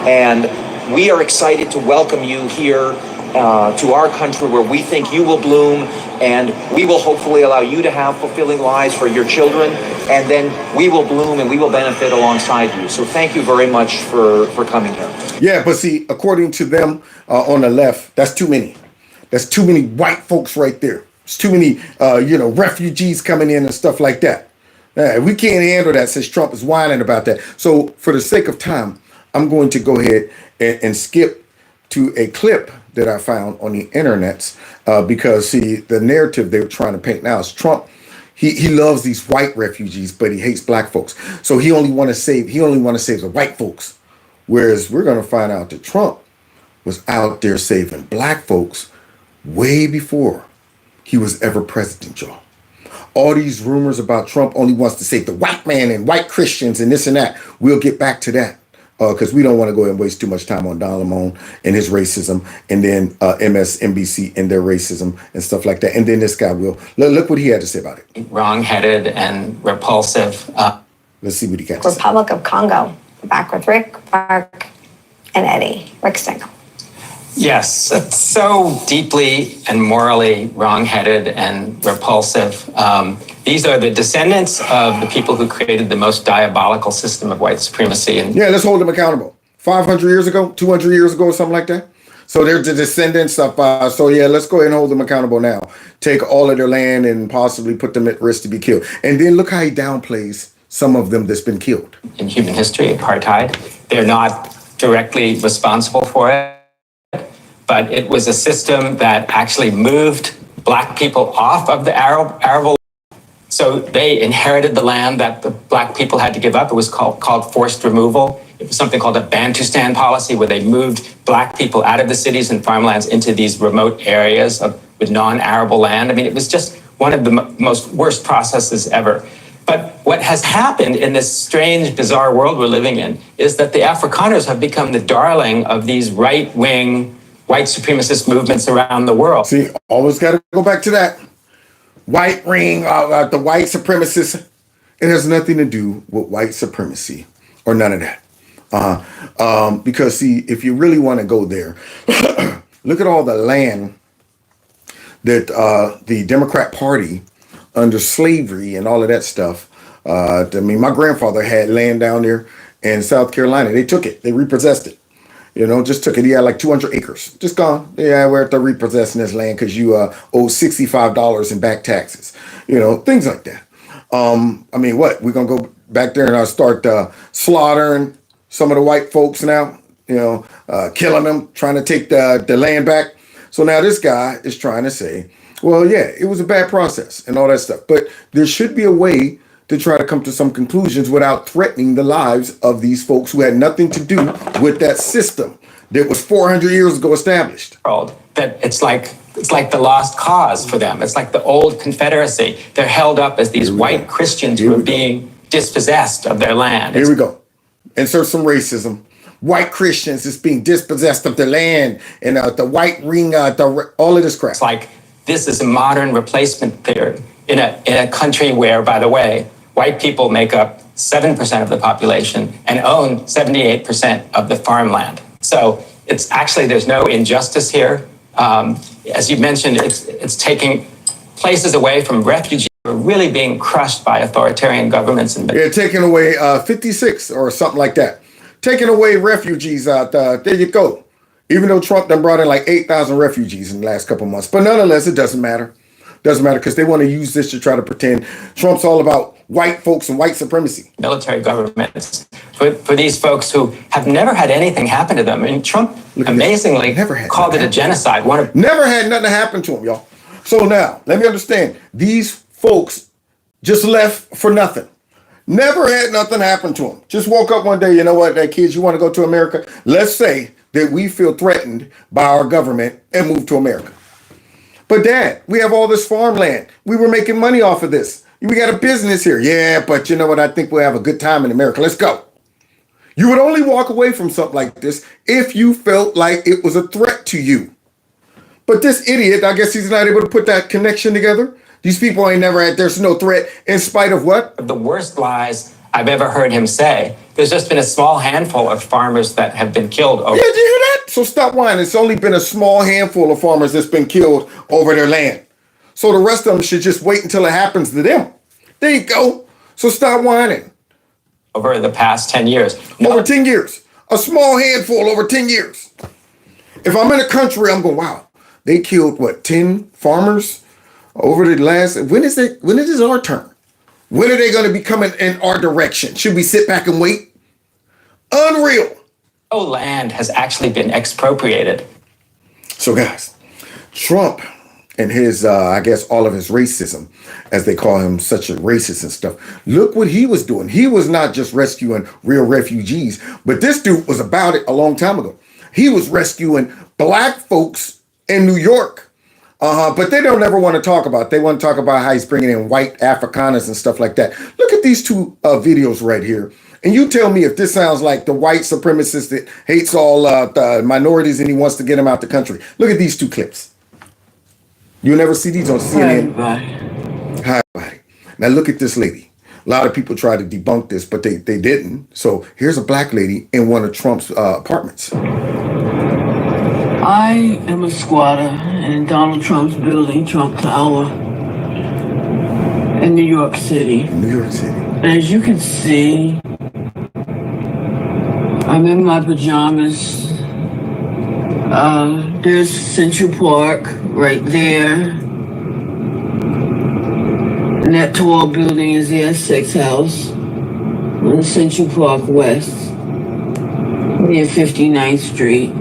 and we are excited to welcome you here to our country where we think you will bloom, and we will hopefully allow you to have fulfilling lives for your children, and then we will bloom and we will benefit alongside you. So thank you very much for coming here. Yeah, but see, according to them on the left, that's too many. That's too many white folks right there. It's too many, refugees coming in and stuff like that. We can't handle that since Trump is whining about that. So for the sake of time, I'm going to go ahead and skip to a clip that I found on the internets because, see, the narrative they were trying to paint now is Trump. He loves these white refugees, but he hates black folks. So he only want to save the white folks. Whereas we're going to find out that Trump was out there saving black folks way before he was ever president, y'all. All these rumors about Trump only wants to save the white man and white Christians and this and that. We'll get back to that because we don't want to go and waste too much time on Don Lemon and his racism, and then MSNBC and their racism and stuff like that. And then this guy will. Look what he had to say about it. Wrong-headed and repulsive. Let's see what he got to say. Republic of Congo, back with Rick, Mark, and Eddie. Rick Stengel. Yes, it's so deeply and morally wrong-headed and repulsive. These are the descendants of the people who created the most diabolical system of white supremacy. And yeah, let's hold them accountable. 500 years ago, 200 years ago, or something like that. So they're the descendants of, so yeah, let's go ahead and hold them accountable now. Take all of their land and possibly put them at risk to be killed. And then look how he downplays some of them that's been killed. in human history, apartheid. They're not directly responsible for it, but it was a system that actually moved black people off of the arable. So they inherited the land that the black people had to give up. It was called forced removal. It was something called a Bantustan policy, where they moved black people out of the cities and farmlands into these remote areas with non-arable land. I mean, it was just one of the most worst processes ever. But what has happened in this strange, bizarre world we're living in is that the Afrikaners have become the darling of these right-wing, white supremacist movements around the world. See, always got to go back to that. White ring, the white supremacists. It has nothing to do with white supremacy or none of that. Because, see, if you really want to go there, look at all the land that the Democrat Party under slavery and all of that stuff. I mean, my grandfather had land down there in South Carolina. They took it. They repossessed it. You know, just took it. He had like 200 acres. Just gone. Yeah, we're at the repossessing this land because you owe $65 in back taxes. You know, things like that. I mean, what? We're going to go back there and start slaughtering some of the white folks now, you know, killing them, trying to take the land back. So now this guy is trying to say Well, yeah, it was a bad process and all that stuff. But there should be a way to try to come to some conclusions without threatening the lives of these folks who had nothing to do with that system that was 400 years ago established. That it's like the lost cause for them. It's like the old Confederacy. They're held up as these white Christians who are being dispossessed of their land. Here we go. Insert some racism. White Christians is being dispossessed of their land, and the white ring, all of this crap. It's like this is a modern replacement theory in a country where, by the way, white people make up 7% of the population and own 78% of the farmland. So it's actually, there's no injustice here. As you mentioned, it's taking places away from refugees who are really being crushed by authoritarian governments. Yeah, taking away 56 or something like that. Taking away refugees out there you go. Even though Trump done brought in like 8,000 refugees in the last couple months. But nonetheless, it doesn't matter. Doesn't matter because they want to use this to try to pretend Trump's all about white folks and white supremacy. Military governments for these folks who have never had anything happen to them. And Trump amazingly called it a genocide. Never had nothing happen to him, y'all. So now, let me understand. These folks just left for nothing. Never had nothing happen to them. Just woke up one day, you know what, hey, kids, you want to go to America? Let's say that we feel threatened by our government and move to America. But Dad, we have all this farmland. We were making money off of this. We got a business here. Yeah, but you know what? I think we'll have a good time in America. Let's go. You would only walk away from something like this if you felt like it was a threat to you. But this idiot, I guess he's not able to put that connection together. These people ain't never had, there's no threat in spite of what? The worst lies I've ever heard him say. There's just been a small handful of farmers that have been killed over. Yeah, did you hear that? So stop whining. It's only been a small handful of farmers that's been killed over their land. So the rest of them should just wait until it happens to them. There you go. So stop whining. Over the past 10 years. Over 10 years. A small handful over 10 years. If I'm in a country, I'm going, wow, they killed, what, 10 farmers over the last, when is it our turn? When are they going to be coming in our direction? Should we sit back and wait? Unreal. No land has actually been expropriated. So guys, Trump and his, I guess, all of his racism, as they call him, such a racist and stuff. Look what he was doing. He was not just rescuing real refugees, but this dude was about it a long time ago. He was rescuing black folks in New York. But they don't ever want to talk about it. They want to talk about how he's bringing in white Afrikaners and stuff like that. Look at these two videos right here. And you tell me if this sounds like the white supremacist that hates all the minorities and he wants to get them out the country. Look at these two clips. You'll never see these on CNN. Hi, everybody. Now look at this lady. A lot of people try to debunk this, but they didn't. So here's a black lady in one of Trump's apartments. I am a squatter in Donald Trump's building, Trump Tower, in New York City. New York City. As you can see, I'm in my pajamas. There's Central Park right there. And that tall building is the Essex House on Central Park West, near 59th Street.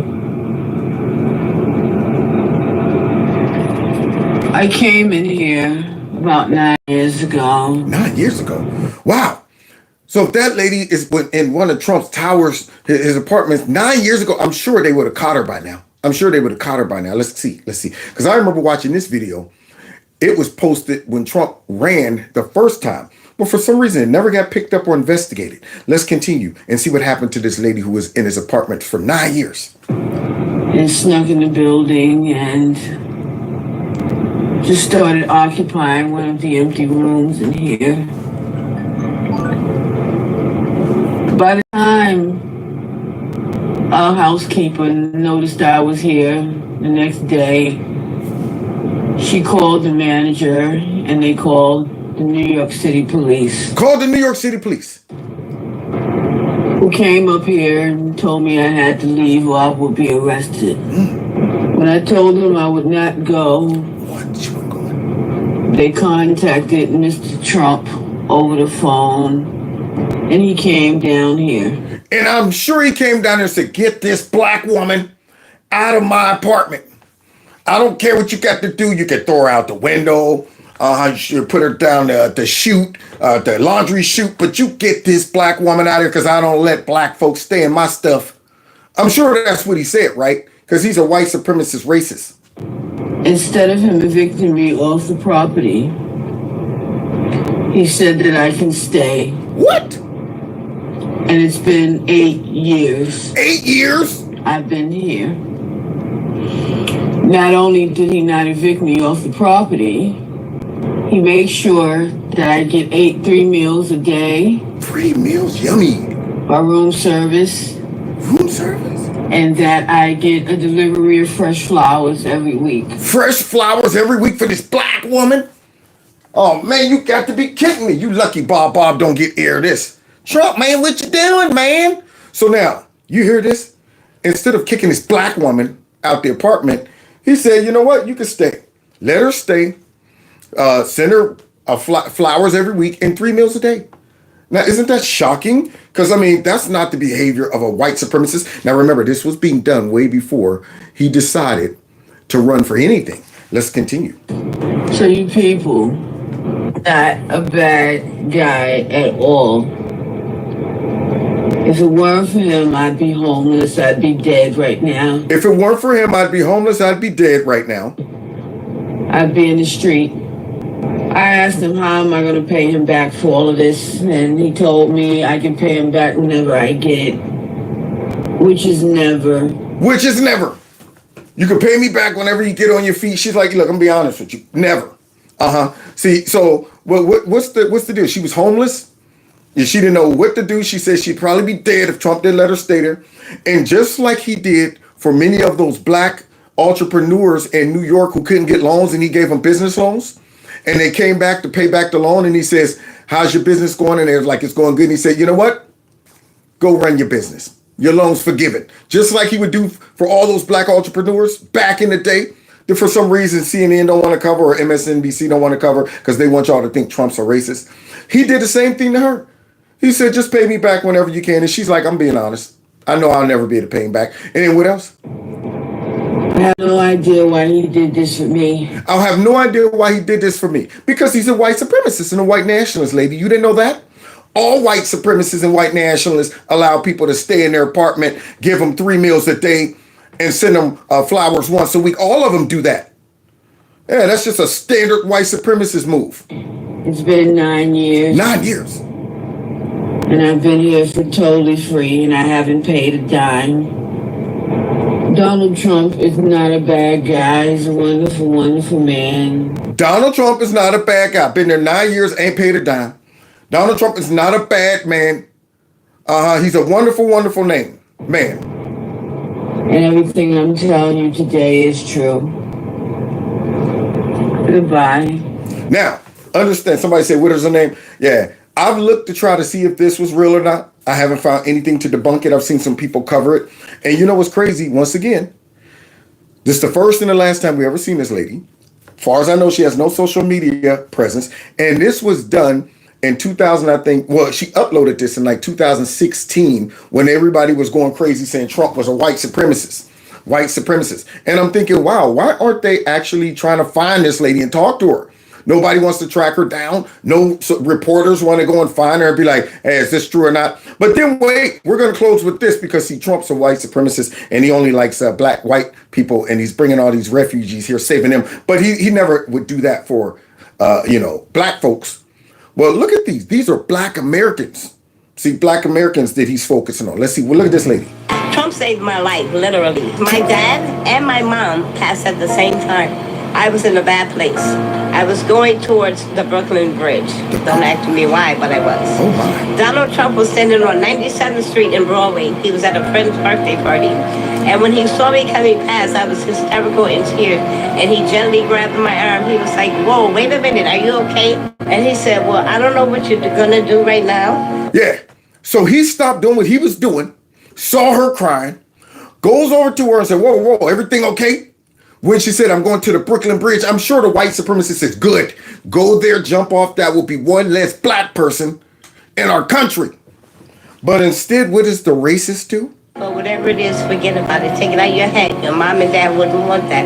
I came in here about 9 years ago. 9 years ago? Wow. So if that lady is in one of Trump's towers, his apartments 9 years ago, I'm sure they would have caught her by now. Let's see. Because I remember watching this video. It was posted when Trump ran the first time. But for some reason, it never got picked up or investigated. Let's continue and see what happened to this lady who was in his apartment for 9 years. And snuck in the building and just started occupying one of the empty rooms in here. By the time our housekeeper noticed I was here the next day, she called the manager and they called the New York City police. Called the New York City police? Who came up here and told me I had to leave or I would be arrested. When I told them I would not go, they contacted Mr. Trump over the phone, and he came down here. And I'm sure he came down there and said, get this black woman out of my apartment. I don't care what you got to do. You can throw her out the window. You should put her down the chute, the laundry chute. But you get this black woman out here because I don't let black folks stay in my stuff. I'm sure that's what he said, right? Because he's a white supremacist racist. Instead of him evicting me off the property, he said that I can stay. What? And it's been 8 years. 8 years? I've been here. Not only did he not evict me off the property, he makes sure that I get 3 meals a day. 3 meals? Yummy. My room service. Room service? And that I get a delivery of fresh flowers every week. Fresh flowers every week for this black woman? Oh, man, you got to be kidding me. You lucky Bob don't get air this. Trump, man, what you doing, man? So now, you hear this? Instead of kicking this black woman out the apartment, he said, you know what? You can stay. Let her stay. Send her flowers every week and 3 meals a day. Now, isn't that shocking? Because, I mean, that's not the behavior of a white supremacist. Now, remember, this was being done way before he decided to run for anything. Let's continue. So you people, not a bad guy at all. If it weren't for him, I'd be homeless. I'd be dead right now. If it weren't for him, I'd be homeless. I'd be dead right now. I'd be in the street. I asked him how am I going to pay him back for all of this, and he told me I can pay him back whenever I get it, which is never. Which is never. You can pay me back whenever you get on your feet. She's like, look, I'm gonna be honest with you, never. See, so what's the deal? She was homeless. She didn't know what to do. She said she'd probably be dead if Trump didn't let her stay there. And just like he did for many of those black entrepreneurs in New York who couldn't get loans, and he gave them business loans. And they came back to pay back the loan, and he says, how's your business going? And they're like, it's going good. And he said, you know what? Go run your business. Your loan's forgiven. Just like he would do for all those black entrepreneurs back in the day that for some reason CNN don't want to cover or MSNBC don't want to cover because they want y'all to think Trump's a racist. He did the same thing to her. He said, just pay me back whenever you can. And she's like, I'm being honest. I know I'll never be able to pay him back. And then what else? I have no idea why he did this for me. I'll have no idea why he did this for me. Because he's a white supremacist and a white nationalist, lady. You didn't know that? All white supremacists and white nationalists allow people to stay in their apartment, give them 3 meals a day, and send them flowers once a week. All of them do that. Yeah, that's just a standard white supremacist move. It's been 9 years. 9 years. And I've been here for totally free, and I haven't paid a dime. Donald Trump is not a bad guy. He's a wonderful, wonderful man. Donald Trump is not a bad guy. Been there 9 years, ain't paid a dime. Donald Trump is not a bad man. He's a wonderful, wonderful man. And everything I'm telling you today is true. Goodbye. Now, understand, somebody said, what is her name? Yeah, I've looked to try to see if this was real or not. I haven't found anything to debunk it. I've seen some people cover it. And you know what's crazy? Once again, this is the first and the last time we ever seen this lady. As far as I know, she has no social media presence. And this was done in 2000, I think. Well, she uploaded this in like 2016 when everybody was going crazy saying Trump was a white supremacist. White supremacist. And I'm thinking, wow, why aren't they actually trying to find this lady and talk to her? Nobody wants to track her down. No reporters want to go and find her and be like, hey, is this true or not? But then wait, we're going to close with this because, see, Trump's a white supremacist and he only likes black, white people, and he's bringing all these refugees here, saving them. But he never would do that for, black folks. Well, look at these. These are black Americans. See, black Americans that he's focusing on. Let's see. Well, look at this lady. Trump saved my life, literally. My dad and my mom passed at the same time. I was in a bad place. I was going towards the Brooklyn Bridge. Don't ask me why, but I was. Oh my. Donald Trump was standing on 97th Street in Broadway. He was at a friend's birthday party. And when he saw me coming past, I was hysterical in tears. And he gently grabbed my arm. He was like, whoa, wait a minute, are you okay? And he said, well, I don't know what you're gonna do right now. Yeah. So he stopped doing what he was doing, saw her crying, goes over to her and said, whoa, everything okay? When she said, I'm going to the Brooklyn Bridge, I'm sure the white supremacist says, good, go there, jump off. That will be one less black person in our country. But instead, what does the racist do? But whatever it is, forget about it. Take it out of your head. Your mom and dad wouldn't want that.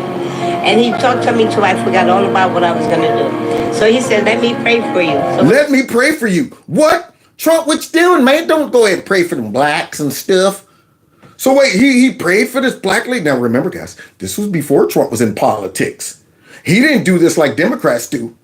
And he talked to me till I forgot all about what I was going to do. So he said, let me pray for you. So let me pray for you. What? Trump, what you doing, man? Don't go ahead and pray for them blacks and stuff. So wait, he prayed for this black lady. Now remember, guys, this was before Trump was in politics. He didn't do this like Democrats do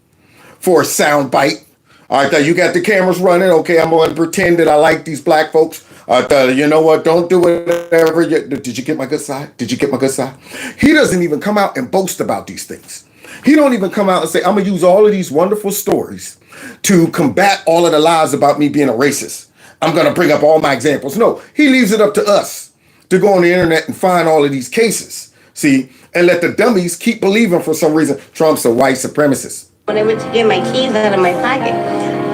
for a sound bite. All right, you got the cameras running. Okay, I'm going to pretend that I like these black folks. You know what? Don't do whatever. Did you get my good side? Did you get my good side? He doesn't even come out and boast about these things. He don't even come out and say, I'm going to use all of these wonderful stories to combat all of the lies about me being a racist. I'm going to bring up all my examples. No, he leaves it up to us to go on the internet and find all of these cases, see, and let the dummies keep believing for some reason Trump's a white supremacist. when I went to get my keys out of my pocket,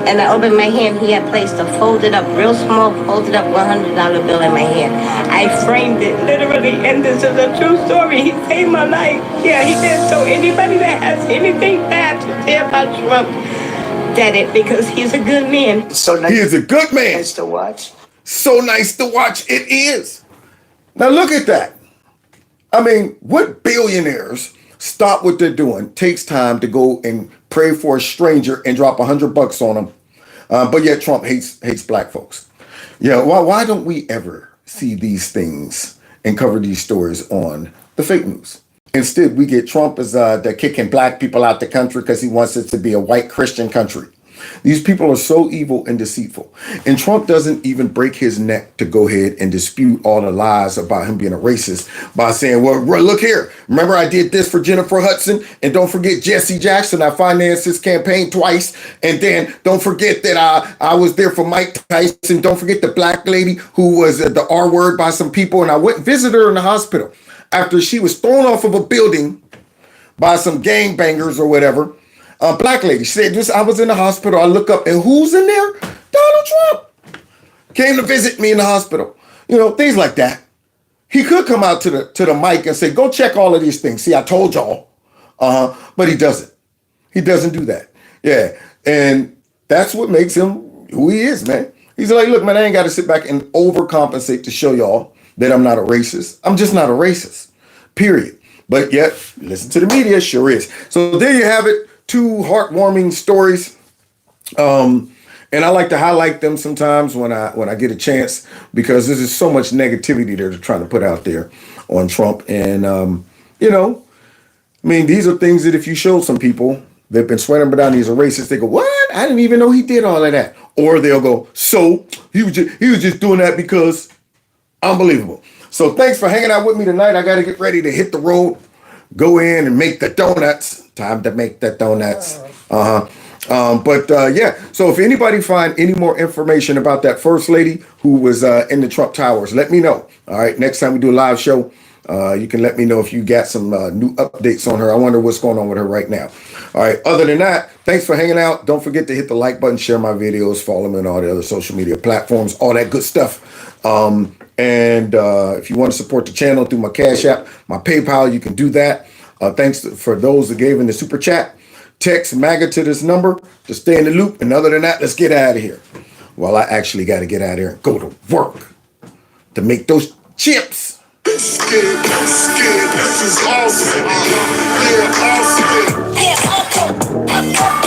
and I opened my hand, he had placed a folded up, real small, folded up $100 bill in my hand. I framed it, literally, and this is a true story. He saved my life. Yeah, he did. So anybody that has anything bad to say about Trump, did it, because he's a good man. So nice. He is a good man. Nice to watch. So nice to watch. It is. Now look at that. I mean, what billionaires stop what they're doing, takes time to go and pray for a stranger and drop $100 on them, but yet Trump hates black folks. Yeah, why don't we ever see these things and cover these stories on the fake news? Instead, we get Trump as they're kicking black people out the country because he wants it to be a white Christian country. These people are so evil and deceitful. And Trump doesn't even break his neck to go ahead and dispute all the lies about him being a racist by saying, well, look here. Remember I did this for Jennifer Hudson? And don't forget Jesse Jackson. I financed his campaign twice. And then don't forget that I was there for Mike Tyson. Don't forget the black lady who was the R word by some people. And I went and visited her in the hospital after she was thrown off of a building by some gangbangers or whatever. A black lady, she said, this, I was in the hospital. I look up and who's in there? Donald Trump came to visit me in the hospital. You know, things like that. He could come out to the mic and say, go check all of these things. See, I told y'all. But he doesn't. He doesn't do that. Yeah. And that's what makes him who he is, man. He's like, look, man, I ain't got to sit back and overcompensate to show y'all that I'm not a racist. I'm just not a racist, period. But yet, listen to the media, sure is. So there you have it. 2 heartwarming stories. And I like to highlight them sometimes when I get a chance, because there's just so much negativity they're trying to put out there on Trump. And, you know, I mean, these are things that if you show some people, they've been swearing him down, he's a racist, they go, what? I didn't even know he did all of that. Or they'll go, so he was just doing that because unbelievable. So thanks for hanging out with me tonight. I got to get ready to hit the road, go in and make the donuts. Time to make the donuts. Yeah, so if anybody find any more information about that first lady who was in the Trump Towers, let me know. All right, next time we do a live show, you can let me know if you got some new updates on her. I wonder what's going on with her right now. All right, other than that, thanks for hanging out. Don't forget to hit the like button, share my videos, follow me on all the other social media platforms, all that good stuff. And if you want to support the channel through my Cash App, my PayPal, you can do that. Thanks for those that gave in the super chat. Text MAGA to this number to stay in the loop. And other than that, let's get out of here. Well, I actually got to get out of here and go to work to make those chips. This is awesome. Yeah, awesome.